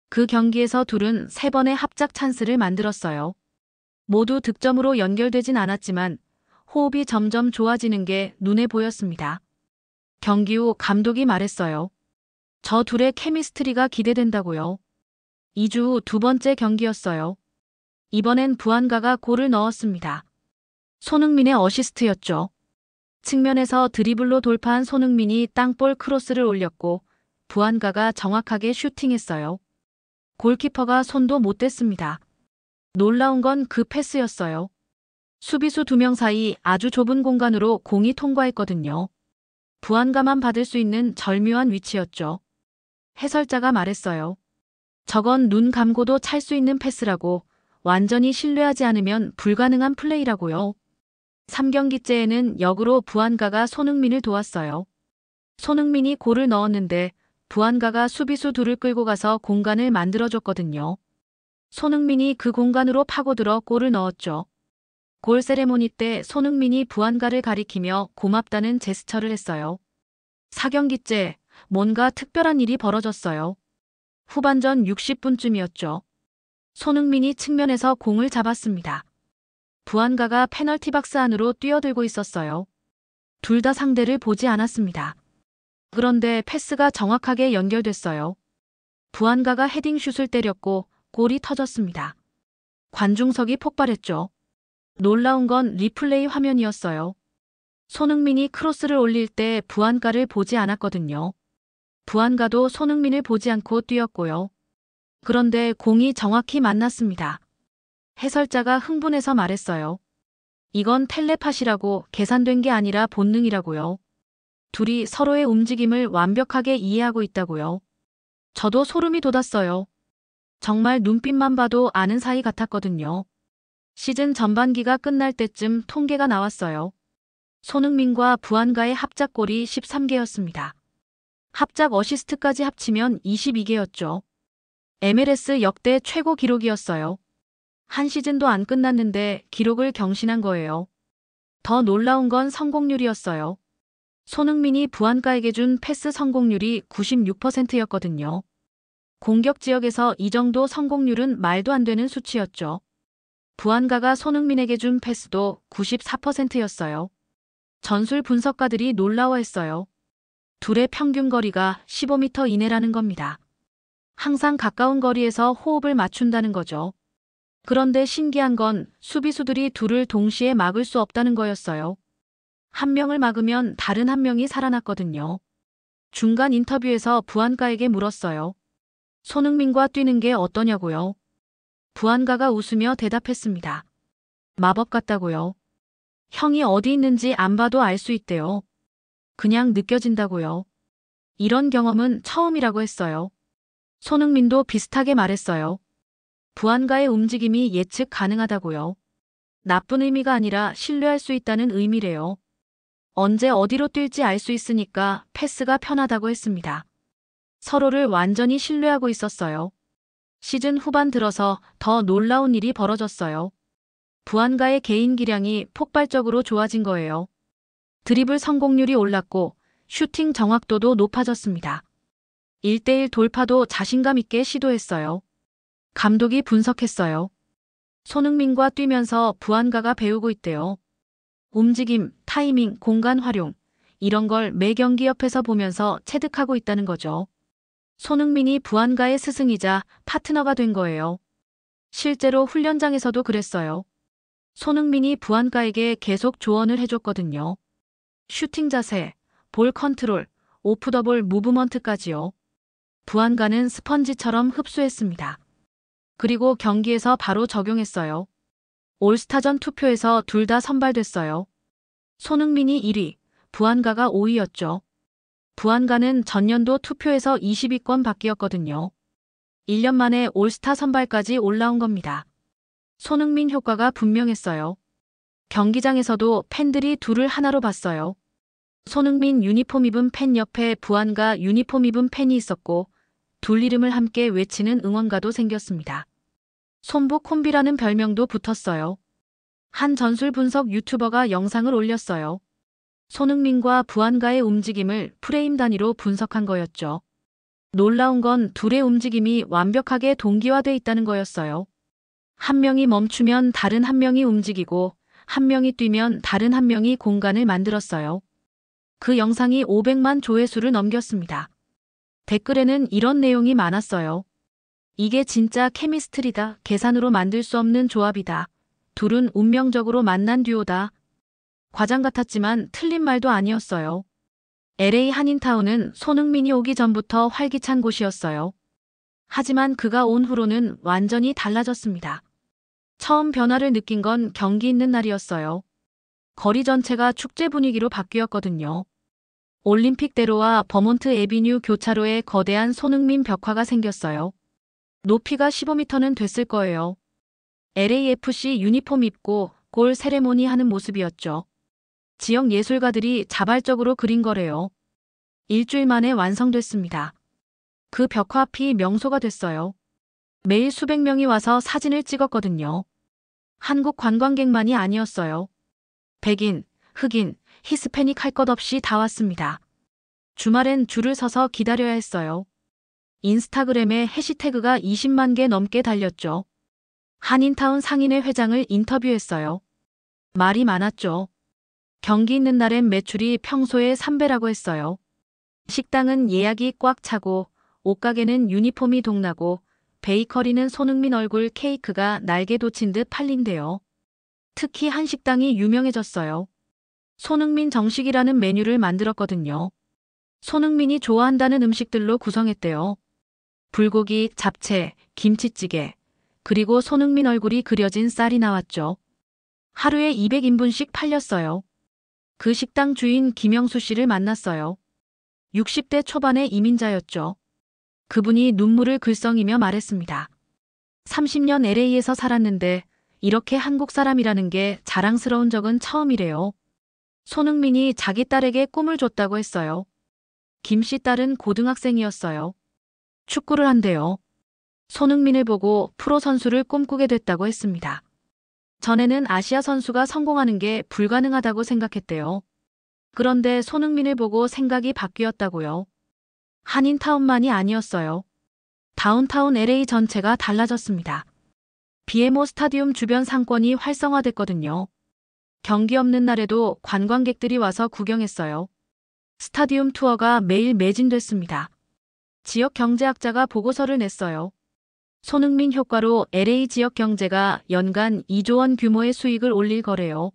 그 경기에서 둘은 3번의 합작 찬스를 만들었어요. 모두 득점으로 연결되진 않았지만 호흡이 점점 좋아지는 게 눈에 보였습니다. 경기 후 감독이 말했어요. 저 둘의 케미스트리가 기대된다고요. 2주 후 두 번째 경기였어요. 이번엔 부안가가 골을 넣었습니다. 손흥민의 어시스트였죠. 측면에서 드리블로 돌파한 손흥민이 땅볼 크로스를 올렸고 부안가가 정확하게 슈팅했어요. 골키퍼가 손도 못 댔습니다. 놀라운 건 그 패스였어요. 수비수 2명 사이 아주 좁은 공간으로 공이 통과했거든요. 부안가만 받을 수 있는 절묘한 위치였죠. 해설자가 말했어요. 저건 눈 감고도 찰 수 있는 패스라고, 완전히 신뢰하지 않으면 불가능한 플레이라고요. 3경기째에는 역으로 부안가가 손흥민을 도왔어요. 손흥민이 골을 넣었는데 부안가가 수비수 둘을 끌고 가서 공간을 만들어줬거든요. 손흥민이 그 공간으로 파고들어 골을 넣었죠. 골 세레모니 때 손흥민이 부안가를 가리키며 고맙다는 제스처를 했어요. 4경기째 뭔가 특별한 일이 벌어졌어요. 후반전 60분쯤이었죠. 손흥민이 측면에서 공을 잡았습니다. 부안가가 페널티 박스 안으로 뛰어들고 있었어요. 둘 다 상대를 보지 않았습니다. 그런데 패스가 정확하게 연결됐어요. 부안가가 헤딩슛을 때렸고 골이 터졌습니다. 관중석이 폭발했죠. 놀라운 건 리플레이 화면이었어요. 손흥민이 크로스를 올릴 때 부안가를 보지 않았거든요. 부안가도 손흥민을 보지 않고 뛰었고요. 그런데 공이 정확히 만났습니다. 해설자가 흥분해서 말했어요. 이건 텔레파시라고, 계산된 게 아니라 본능이라고요. 둘이 서로의 움직임을 완벽하게 이해하고 있다고요. 저도 소름이 돋았어요. 정말 눈빛만 봐도 아는 사이 같았거든요. 시즌 전반기가 끝날 때쯤 통계가 나왔어요. 손흥민과 부안가의 합작골이 13개였습니다. 합작 어시스트까지 합치면 22개였죠. MLS 역대 최고 기록이었어요. 한 시즌도 안 끝났는데 기록을 경신한 거예요. 더 놀라운 건 성공률이었어요. 손흥민이 부안가에게 준 패스 성공률이 96%였거든요. 공격 지역에서 이 정도 성공률은 말도 안 되는 수치였죠. 부안가가 손흥민에게 준 패스도 94%였어요. 전술 분석가들이 놀라워했어요. 둘의 평균 거리가 15m 이내라는 겁니다. 항상 가까운 거리에서 호흡을 맞춘다는 거죠. 그런데 신기한 건 수비수들이 둘을 동시에 막을 수 없다는 거였어요. 한 명을 막으면 다른 한 명이 살아났거든요. 중간 인터뷰에서 부안가에게 물었어요. 손흥민과 뛰는 게 어떠냐고요? 부안가가 웃으며 대답했습니다. 마법 같다고요. 형이 어디 있는지 안 봐도 알 수 있대요. 그냥 느껴진다고요. 이런 경험은 처음이라고 했어요. 손흥민도 비슷하게 말했어요. 부안가의 움직임이 예측 가능하다고요. 나쁜 의미가 아니라 신뢰할 수 있다는 의미래요. 언제 어디로 뛸지 알 수 있으니까 패스가 편하다고 했습니다. 서로를 완전히 신뢰하고 있었어요. 시즌 후반 들어서 더 놀라운 일이 벌어졌어요. 부안가의 개인 기량이 폭발적으로 좋아진 거예요. 드리블 성공률이 올랐고 슈팅 정확도도 높아졌습니다. 1대1 돌파도 자신감 있게 시도했어요. 감독이 분석했어요. 손흥민과 뛰면서 부안가가 배우고 있대요. 움직임, 타이밍, 공간 활용, 이런 걸 매 경기 옆에서 보면서 체득하고 있다는 거죠. 손흥민이 부안가의 스승이자 파트너가 된 거예요. 실제로 훈련장에서도 그랬어요. 손흥민이 부안가에게 계속 조언을 해줬거든요. 슈팅 자세, 볼 컨트롤, 오프 더 볼 무브먼트까지요. 부안가는 스펀지처럼 흡수했습니다. 그리고 경기에서 바로 적용했어요. 올스타전 투표에서 둘 다 선발됐어요. 손흥민이 1위, 부안가가 5위였죠. 부안가는 전년도 투표에서 20위권 밖이었거든요. 1년 만에 올스타 선발까지 올라온 겁니다. 손흥민 효과가 분명했어요. 경기장에서도 팬들이 둘을 하나로 봤어요. 손흥민 유니폼 입은 팬 옆에 부안가 유니폼 입은 팬이 있었고 둘 이름을 함께 외치는 응원가도 생겼습니다. 손부 콤비라는 별명도 붙었어요. 한 전술 분석 유튜버가 영상을 올렸어요. 손흥민과 부안가의 움직임을 프레임 단위로 분석한 거였죠. 놀라운 건 둘의 움직임이 완벽하게 동기화돼 있다는 거였어요. 한 명이 멈추면 다른 한 명이 움직이고 한 명이 뛰면 다른 한 명이 공간을 만들었어요. 그 영상이 500만 조회수를 넘겼습니다. 댓글에는 이런 내용이 많았어요. 이게 진짜 케미스트리다. 계산으로 만들 수 없는 조합이다. 둘은 운명적으로 만난 듀오다. 과장 같았지만 틀린 말도 아니었어요. LA 한인타운은 손흥민이 오기 전부터 활기찬 곳이었어요. 하지만 그가 온 후로는 완전히 달라졌습니다. 처음 변화를 느낀 건 경기 있는 날이었어요. 거리 전체가 축제 분위기로 바뀌었거든요. 올림픽대로와 버몬트 애비뉴 교차로에 거대한 손흥민 벽화가 생겼어요. 높이가 15m는 됐을 거예요. LAFC 유니폼 입고 골 세레모니 하는 모습이었죠. 지역 예술가들이 자발적으로 그린 거래요. 일주일 만에 완성됐습니다. 그 벽화 앞이 명소가 됐어요. 매일 수백 명이 와서 사진을 찍었거든요. 한국 관광객만이 아니었어요. 백인, 흑인, 히스패닉 할 것 없이 다 왔습니다. 주말엔 줄을 서서 기다려야 했어요. 인스타그램에 해시태그가 20만 개 넘게 달렸죠. 한인타운 상인회 회장을 인터뷰했어요. 말이 많았죠. 경기 있는 날엔 매출이 평소의 3배라고 했어요. 식당은 예약이 꽉 차고 옷가게는 유니폼이 동나고 베이커리는 손흥민 얼굴 케이크가 날개 돋친 듯 팔린대요. 특히 한 식당이 유명해졌어요. 손흥민 정식이라는 메뉴를 만들었거든요. 손흥민이 좋아한다는 음식들로 구성했대요. 불고기, 잡채, 김치찌개, 그리고 손흥민 얼굴이 그려진 쌀이 나왔죠. 하루에 200인분씩 팔렸어요. 그 식당 주인 김영수 씨를 만났어요. 60대 초반의 이민자였죠. 그분이 눈물을 글썽이며 말했습니다. 30년 LA에서 살았는데 이렇게 한국 사람이라는 게 자랑스러운 적은 처음이래요. 손흥민이 자기 딸에게 꿈을 줬다고 했어요. 김 씨 딸은 고등학생이었어요. 축구를 한대요. 손흥민을 보고 프로 선수를 꿈꾸게 됐다고 했습니다. 전에는 아시아 선수가 성공하는 게 불가능하다고 생각했대요. 그런데 손흥민을 보고 생각이 바뀌었다고요. 한인타운만이 아니었어요. 다운타운 LA 전체가 달라졌습니다. BMO 스타디움 주변 상권이 활성화됐거든요. 경기 없는 날에도 관광객들이 와서 구경했어요. 스타디움 투어가 매일 매진됐습니다. 지역 경제학자가 보고서를 냈어요. 손흥민 효과로 LA 지역 경제가 연간 2조 원 규모의 수익을 올릴 거래요.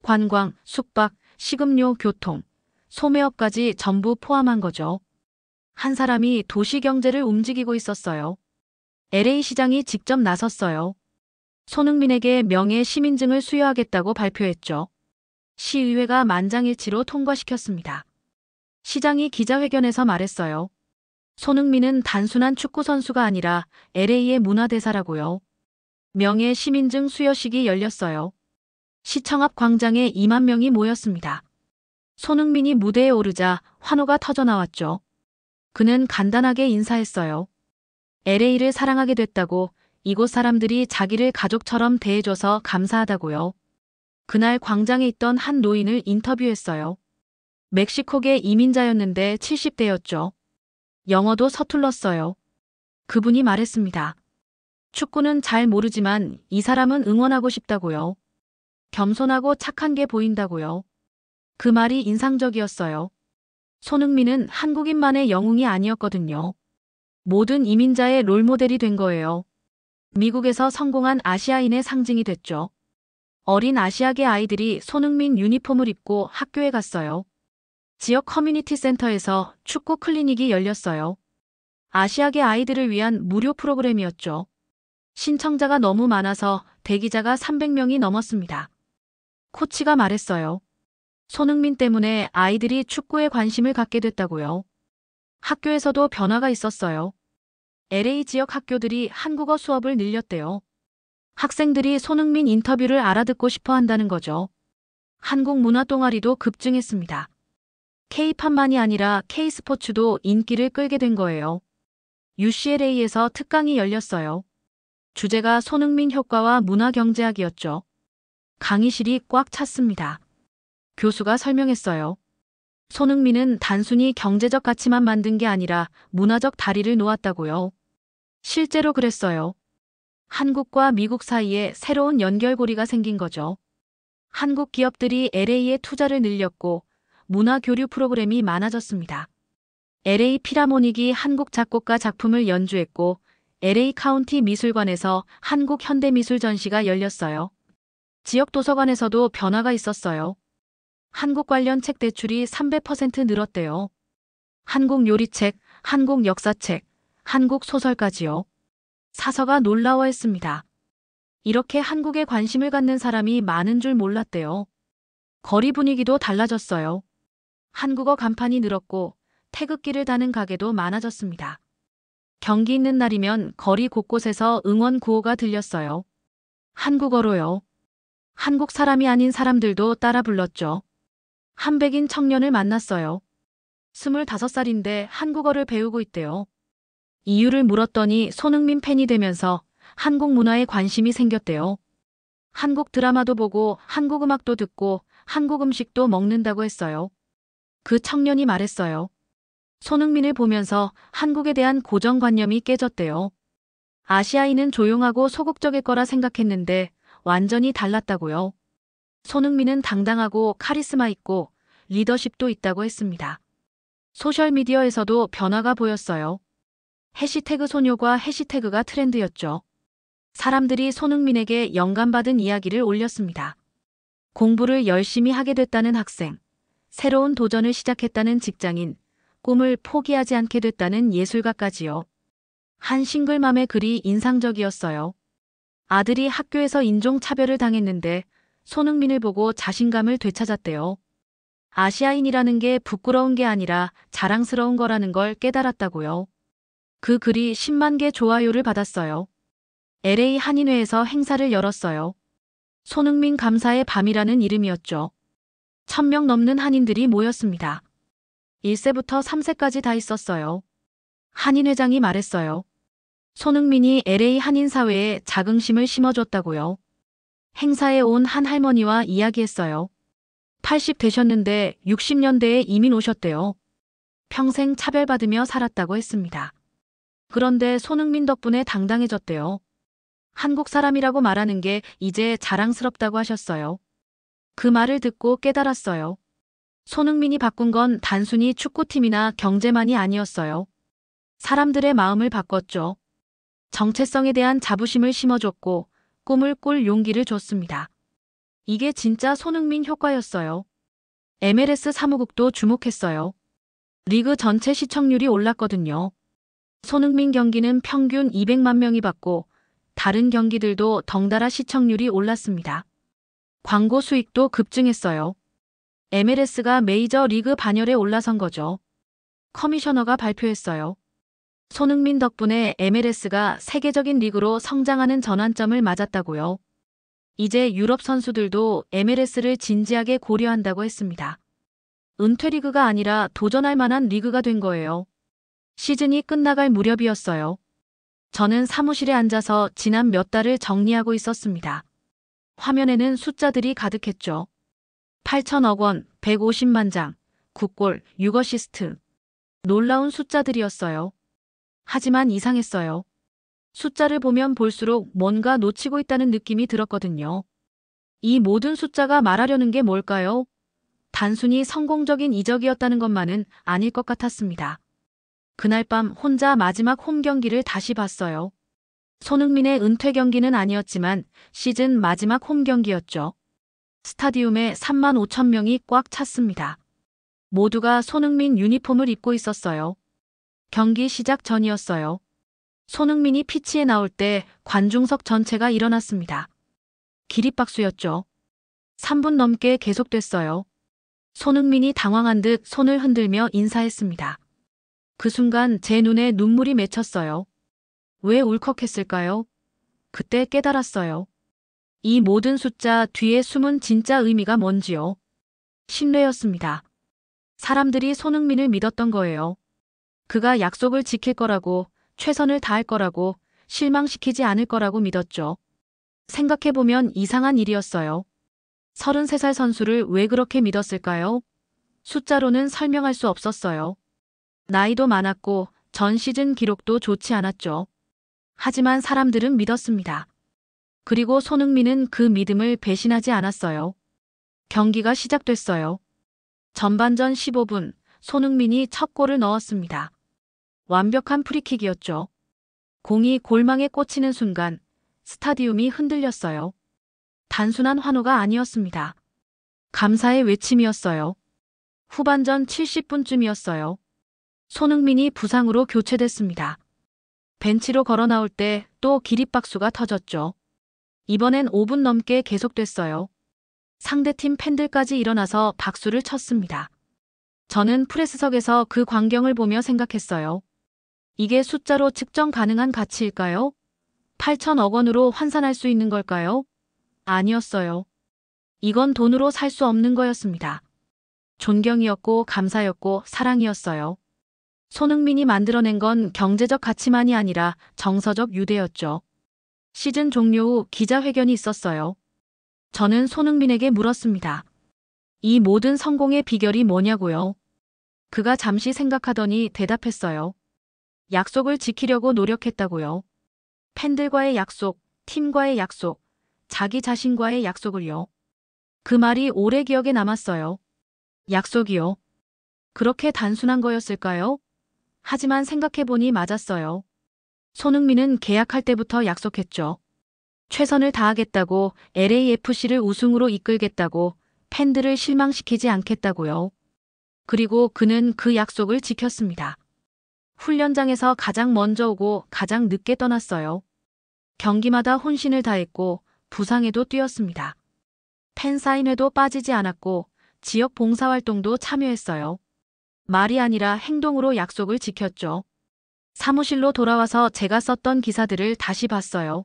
관광, 숙박, 식음료, 교통, 소매업까지 전부 포함한 거죠. 한 사람이 도시 경제를 움직이고 있었어요. LA 시장이 직접 나섰어요. 손흥민에게 명예 시민증을 수여하겠다고 발표했죠. 시의회가 만장일치로 통과시켰습니다. 시장이 기자회견에서 말했어요. 손흥민은 단순한 축구 선수가 아니라 LA의 문화대사라고요. 명예 시민증 수여식이 열렸어요. 시청 앞 광장에 2만 명이 모였습니다. 손흥민이 무대에 오르자 환호가 터져나왔죠. 그는 간단하게 인사했어요. LA를 사랑하게 됐다고, 이곳 사람들이 자기를 가족처럼 대해줘서 감사하다고요. 그날 광장에 있던 한 노인을 인터뷰했어요. 멕시코계 이민자였는데 70대였죠. 영어도 서툴렀어요. 그분이 말했습니다. 축구는 잘 모르지만 이 사람은 응원하고 싶다고요. 겸손하고 착한 게 보인다고요. 그 말이 인상적이었어요. 손흥민은 한국인만의 영웅이 아니었거든요. 모든 이민자의 롤모델이 된 거예요. 미국에서 성공한 아시아인의 상징이 됐죠. 어린 아시아계 아이들이 손흥민 유니폼을 입고 학교에 갔어요. 지역 커뮤니티 센터에서 축구 클리닉이 열렸어요. 아시아계 아이들을 위한 무료 프로그램이었죠. 신청자가 너무 많아서 대기자가 300명이 넘었습니다. 코치가 말했어요. 손흥민 때문에 아이들이 축구에 관심을 갖게 됐다고요. 학교에서도 변화가 있었어요. LA 지역 학교들이 한국어 수업을 늘렸대요. 학생들이 손흥민 인터뷰를 알아듣고 싶어 한다는 거죠. 한국 문화 동아리도 급증했습니다. K-팝만이 아니라 K-스포츠도 인기를 끌게 된 거예요. UCLA에서 특강이 열렸어요. 주제가 손흥민 효과와 문화경제학이었죠. 강의실이 꽉 찼습니다. 교수가 설명했어요. 손흥민은 단순히 경제적 가치만 만든 게 아니라 문화적 다리를 놓았다고요. 실제로 그랬어요. 한국과 미국 사이에 새로운 연결고리가 생긴 거죠. 한국 기업들이 LA에 투자를 늘렸고 문화 교류 프로그램이 많아졌습니다. LA 필하모닉이 한국 작곡가 작품을 연주했고 LA 카운티 미술관에서 한국 현대미술 전시가 열렸어요. 지역 도서관에서도 변화가 있었어요. 한국 관련 책 대출이 300% 늘었대요. 한국 요리책, 한국 역사책, 한국 소설까지요. 사서가 놀라워했습니다. 이렇게 한국에 관심을 갖는 사람이 많은 줄 몰랐대요. 거리 분위기도 달라졌어요. 한국어 간판이 늘었고 태극기를 다는 가게도 많아졌습니다. 경기 있는 날이면 거리 곳곳에서 응원 구호가 들렸어요. 한국어로요. 한국 사람이 아닌 사람들도 따라 불렀죠. 한백인 청년을 만났어요. 25살인데 한국어를 배우고 있대요. 이유를 물었더니 손흥민 팬이 되면서 한국 문화에 관심이 생겼대요. 한국 드라마도 보고 한국 음악도 듣고 한국 음식도 먹는다고 했어요. 그 청년이 말했어요. 손흥민을 보면서 한국에 대한 고정관념이 깨졌대요. 아시아인은 조용하고 소극적일 거라 생각했는데 완전히 달랐다고요. 손흥민은 당당하고 카리스마 있고 리더십도 있다고 했습니다. 소셜미디어에서도 변화가 보였어요. 해시태그 소녀과 해시태그가 트렌드였죠. 사람들이 손흥민에게 영감받은 이야기를 올렸습니다. 공부를 열심히 하게 됐다는 학생, 새로운 도전을 시작했다는 직장인, 꿈을 포기하지 않게 됐다는 예술가까지요. 한 싱글맘의 글이 인상적이었어요. 아들이 학교에서 인종차별을 당했는데 손흥민을 보고 자신감을 되찾았대요. 아시아인이라는 게 부끄러운 게 아니라 자랑스러운 거라는 걸 깨달았다고요. 그 글이 10만 개 좋아요를 받았어요. LA 한인회에서 행사를 열었어요. 손흥민 감사의 밤이라는 이름이었죠. 1000명 넘는 한인들이 모였습니다. 1세부터 3세까지 다 있었어요. 한인회장이 말했어요. 손흥민이 LA 한인사회에 자긍심을 심어줬다고요. 행사에 온 한 할머니와 이야기했어요. 80 되셨는데 60년대에 이민 오셨대요. 평생 차별받으며 살았다고 했습니다. 그런데 손흥민 덕분에 당당해졌대요. 한국 사람이라고 말하는 게 이제 자랑스럽다고 하셨어요. 그 말을 듣고 깨달았어요. 손흥민이 바꾼 건 단순히 축구팀이나 경제만이 아니었어요. 사람들의 마음을 바꿨죠. 정체성에 대한 자부심을 심어줬고 꿈을 꿀 용기를 줬습니다. 이게 진짜 손흥민 효과였어요. MLS 사무국도 주목했어요. 리그 전체 시청률이 올랐거든요. 손흥민 경기는 평균 200만 명이 봤고 다른 경기들도 덩달아 시청률이 올랐습니다. 광고 수익도 급증했어요. MLS가 메이저 리그 반열에 올라선 거죠. 커미셔너가 발표했어요. 손흥민 덕분에 MLS가 세계적인 리그로 성장하는 전환점을 맞았다고요. 이제 유럽 선수들도 MLS를 진지하게 고려한다고 했습니다. 은퇴 리그가 아니라 도전할 만한 리그가 된 거예요. 시즌이 끝나갈 무렵이었어요. 저는 사무실에 앉아서 지난 몇 달을 정리하고 있었습니다. 화면에는 숫자들이 가득했죠. 8천억 원, 150만 장, 9골, 6어시스트. 놀라운 숫자들이었어요. 하지만 이상했어요. 숫자를 보면 볼수록 뭔가 놓치고 있다는 느낌이 들었거든요. 이 모든 숫자가 말하려는 게 뭘까요? 단순히 성공적인 이적이었다는 것만은 아닐 것 같았습니다. 그날 밤 혼자 마지막 홈 경기를 다시 봤어요. 손흥민의 은퇴 경기는 아니었지만 시즌 마지막 홈 경기였죠. 스타디움에 3만 5천 명이 꽉 찼습니다. 모두가 손흥민 유니폼을 입고 있었어요. 경기 시작 전이었어요. 손흥민이 피치에 나올 때 관중석 전체가 일어났습니다. 기립박수였죠. 3분 넘게 계속됐어요. 손흥민이 당황한 듯 손을 흔들며 인사했습니다. 그 순간 제 눈에 눈물이 맺혔어요. 왜 울컥했을까요? 그때 깨달았어요. 이 모든 숫자 뒤에 숨은 진짜 의미가 뭔지요. 신뢰였습니다. 사람들이 손흥민을 믿었던 거예요. 그가 약속을 지킬 거라고, 최선을 다할 거라고, 실망시키지 않을 거라고 믿었죠. 생각해보면 이상한 일이었어요. 33살 선수를 왜 그렇게 믿었을까요? 숫자로는 설명할 수 없었어요. 나이도 많았고 전 시즌 기록도 좋지 않았죠. 하지만 사람들은 믿었습니다. 그리고 손흥민은 그 믿음을 배신하지 않았어요. 경기가 시작됐어요. 전반전 15분, 손흥민이 첫 골을 넣었습니다. 완벽한 프리킥이었죠. 공이 골망에 꽂히는 순간 스타디움이 흔들렸어요. 단순한 환호가 아니었습니다. 감사의 외침이었어요. 후반전 70분쯤이었어요. 손흥민이 부상으로 교체됐습니다. 벤치로 걸어 나올 때 또 기립박수가 터졌죠. 이번엔 5분 넘게 계속됐어요. 상대팀 팬들까지 일어나서 박수를 쳤습니다. 저는 프레스석에서 그 광경을 보며 생각했어요. 이게 숫자로 측정 가능한 가치일까요? 8천억 원으로 환산할 수 있는 걸까요? 아니었어요. 이건 돈으로 살 수 없는 거였습니다. 존경이었고 감사였고 사랑이었어요. 손흥민이 만들어낸 건 경제적 가치만이 아니라 정서적 유대였죠. 시즌 종료 후 기자회견이 있었어요. 저는 손흥민에게 물었습니다. 이 모든 성공의 비결이 뭐냐고요? 그가 잠시 생각하더니 대답했어요. 약속을 지키려고 노력했다고요. 팬들과의 약속, 팀과의 약속, 자기 자신과의 약속을요. 그 말이 오래 기억에 남았어요. 약속이요. 그렇게 단순한 거였을까요? 하지만 생각해보니 맞았어요. 손흥민은 계약할 때부터 약속했죠. 최선을 다하겠다고, LAFC를 우승으로 이끌겠다고, 팬들을 실망시키지 않겠다고요. 그리고 그는 그 약속을 지켰습니다. 훈련장에서 가장 먼저 오고 가장 늦게 떠났어요. 경기마다 혼신을 다했고 부상에도 뛰었습니다. 팬사인회도 빠지지 않았고 지역 봉사활동도 참여했어요. 말이 아니라 행동으로 약속을 지켰죠. 사무실로 돌아와서 제가 썼던 기사들을 다시 봤어요.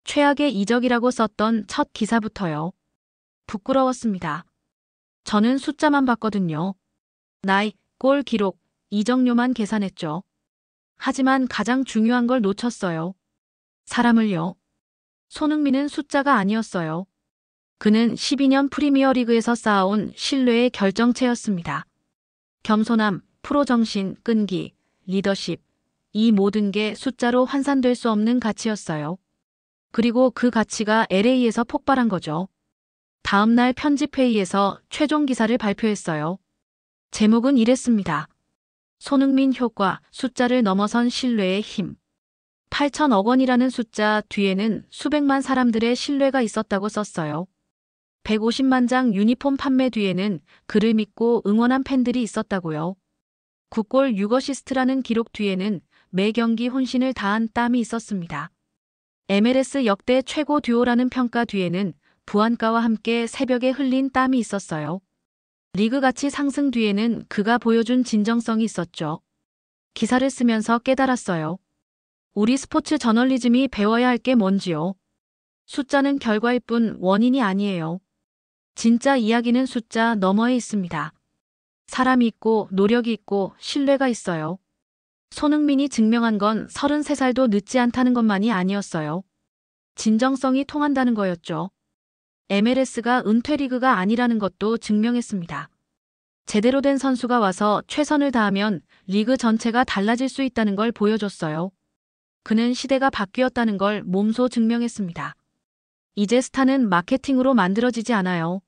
최악의 이적이라고 썼던 첫 기사부터요. 부끄러웠습니다. 저는 숫자만 봤거든요. 나이, 골 기록, 이적료만 계산했죠. 하지만 가장 중요한 걸 놓쳤어요. 사람을요. 손흥민은 숫자가 아니었어요. 그는 12년 프리미어리그에서 쌓아온 신뢰의 결정체였습니다. 겸손함, 프로정신, 끈기, 리더십, 이 모든 게 숫자로 환산될 수 없는 가치였어요. 그리고 그 가치가 LA에서 폭발한 거죠. 다음 날 편집회의에서 최종 기사를 발표했어요. 제목은 이랬습니다. 손흥민 효과, 숫자를 넘어선 신뢰의 힘. 8천억 원이라는 숫자 뒤에는 수백만 사람들의 신뢰가 있었다고 썼어요. 150만 장 유니폼 판매 뒤에는 그를 믿고 응원한 팬들이 있었다고요. 9골 6어시스트라는 기록 뒤에는 매 경기 혼신을 다한 땀이 있었습니다. MLS 역대 최고 듀오라는 평가 뒤에는 부안가와 함께 새벽에 흘린 땀이 있었어요. 리그 가치 상승 뒤에는 그가 보여준 진정성이 있었죠. 기사를 쓰면서 깨달았어요. 우리 스포츠 저널리즘이 배워야 할 게 뭔지요. 숫자는 결과일 뿐 원인이 아니에요. 진짜 이야기는 숫자 너머에 있습니다. 사람이 있고 노력이 있고 신뢰가 있어요. 손흥민이 증명한 건 33살도 늦지 않다는 것만이 아니었어요. 진정성이 통한다는 거였죠. MLS가 은퇴 리그가 아니라는 것도 증명했습니다. 제대로 된 선수가 와서 최선을 다하면 리그 전체가 달라질 수 있다는 걸 보여줬어요. 그는 시대가 바뀌었다는 걸 몸소 증명했습니다. 이제 스타는 마케팅으로 만들어지지 않아요.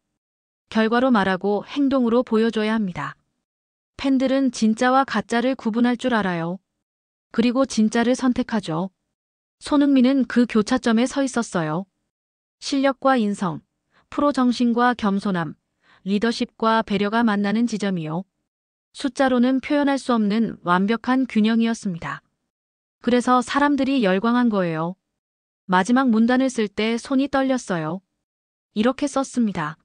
결과로 말하고 행동으로 보여줘야 합니다. 팬들은 진짜와 가짜를 구분할 줄 알아요. 그리고 진짜를 선택하죠. 손흥민은 그 교차점에 서 있었어요. 실력과 인성, 프로 정신과 겸손함, 리더십과 배려가 만나는 지점이요. 숫자로는 표현할 수 없는 완벽한 균형이었습니다. 그래서 사람들이 열광한 거예요. 마지막 문단을 쓸 때 손이 떨렸어요. 이렇게 썼습니다.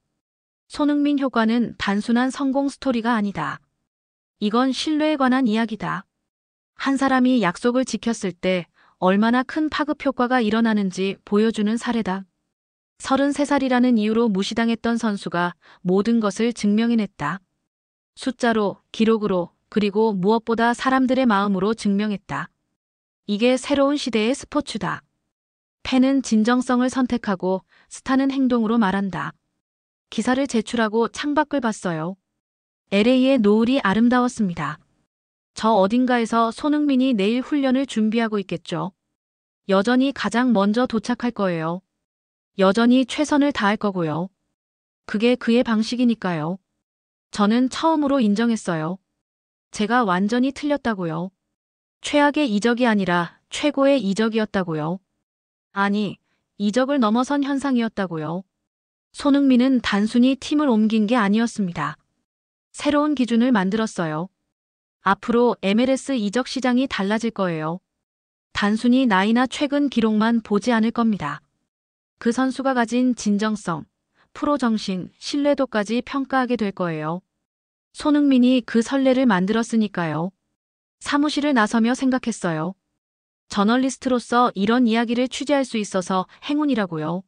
손흥민 효과는 단순한 성공 스토리가 아니다. 이건 신뢰에 관한 이야기다. 한 사람이 약속을 지켰을 때 얼마나 큰 파급 효과가 일어나는지 보여주는 사례다. 33살이라는 이유로 무시당했던 선수가 모든 것을 증명해냈다. 숫자로, 기록으로, 그리고 무엇보다 사람들의 마음으로 증명했다. 이게 새로운 시대의 스포츠다. 팬은 진정성을 선택하고 스타는 행동으로 말한다. 기사를 제출하고 창밖을 봤어요. LA의 노을이 아름다웠습니다. 저 어딘가에서 손흥민이 내일 훈련을 준비하고 있겠죠. 여전히 가장 먼저 도착할 거예요. 여전히 최선을 다할 거고요. 그게 그의 방식이니까요. 저는 처음으로 인정했어요. 제가 완전히 틀렸다고요. 최악의 이적이 아니라 최고의 이적이었다고요. 아니, 이적을 넘어선 현상이었다고요. 손흥민은 단순히 팀을 옮긴 게 아니었습니다. 새로운 기준을 만들었어요. 앞으로 MLS 이적 시장이 달라질 거예요. 단순히 나이나 최근 기록만 보지 않을 겁니다. 그 선수가 가진 진정성, 프로 정신, 신뢰도까지 평가하게 될 거예요. 손흥민이 그 선례를 만들었으니까요. 사무실을 나서며 생각했어요. 저널리스트로서 이런 이야기를 취재할 수 있어서 행운이라고요.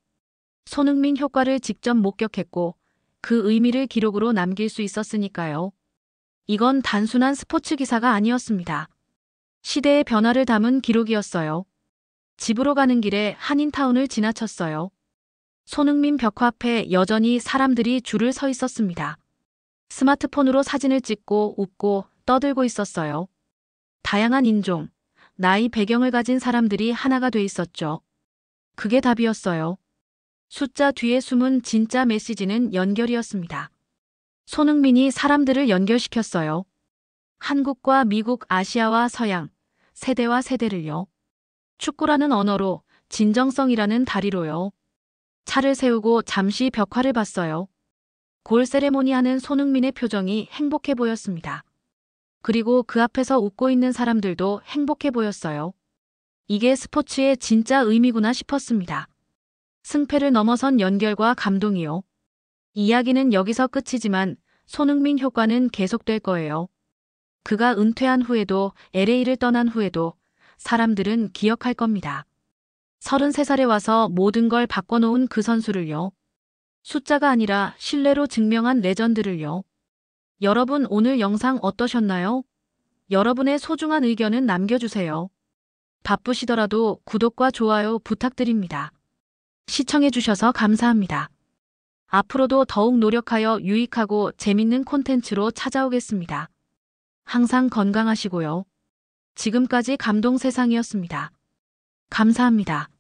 손흥민 효과를 직접 목격했고 그 의미를 기록으로 남길 수 있었으니까요. 이건 단순한 스포츠 기사가 아니었습니다. 시대의 변화를 담은 기록이었어요. 집으로 가는 길에 한인타운을 지나쳤어요. 손흥민 벽화 앞에 여전히 사람들이 줄을 서 있었습니다. 스마트폰으로 사진을 찍고 웃고 떠들고 있었어요. 다양한 인종, 나이 배경을 가진 사람들이 하나가 돼 있었죠. 그게 답이었어요. 숫자 뒤에 숨은 진짜 메시지는 연결이었습니다. 손흥민이 사람들을 연결시켰어요. 한국과 미국, 아시아와 서양, 세대와 세대를요. 축구라는 언어로, 진정성이라는 다리로요. 차를 세우고 잠시 벽화를 봤어요. 골 세레모니 하는 손흥민의 표정이 행복해 보였습니다. 그리고 그 앞에서 웃고 있는 사람들도 행복해 보였어요. 이게 스포츠의 진짜 의미구나 싶었습니다. 승패를 넘어선 연결과 감동이요. 이야기는 여기서 끝이지만 손흥민 효과는 계속될 거예요. 그가 은퇴한 후에도 LA를 떠난 후에도 사람들은 기억할 겁니다. 33살에 와서 모든 걸 바꿔놓은 그 선수를요. 숫자가 아니라 신뢰로 증명한 레전드를요. 여러분 오늘 영상 어떠셨나요? 여러분의 소중한 의견은 남겨주세요. 바쁘시더라도 구독과 좋아요 부탁드립니다. 시청해주셔서 감사합니다. 앞으로도 더욱 노력하여 유익하고 재밌는 콘텐츠로 찾아오겠습니다. 항상 건강하시고요. 지금까지 감동세상이었습니다. 감사합니다.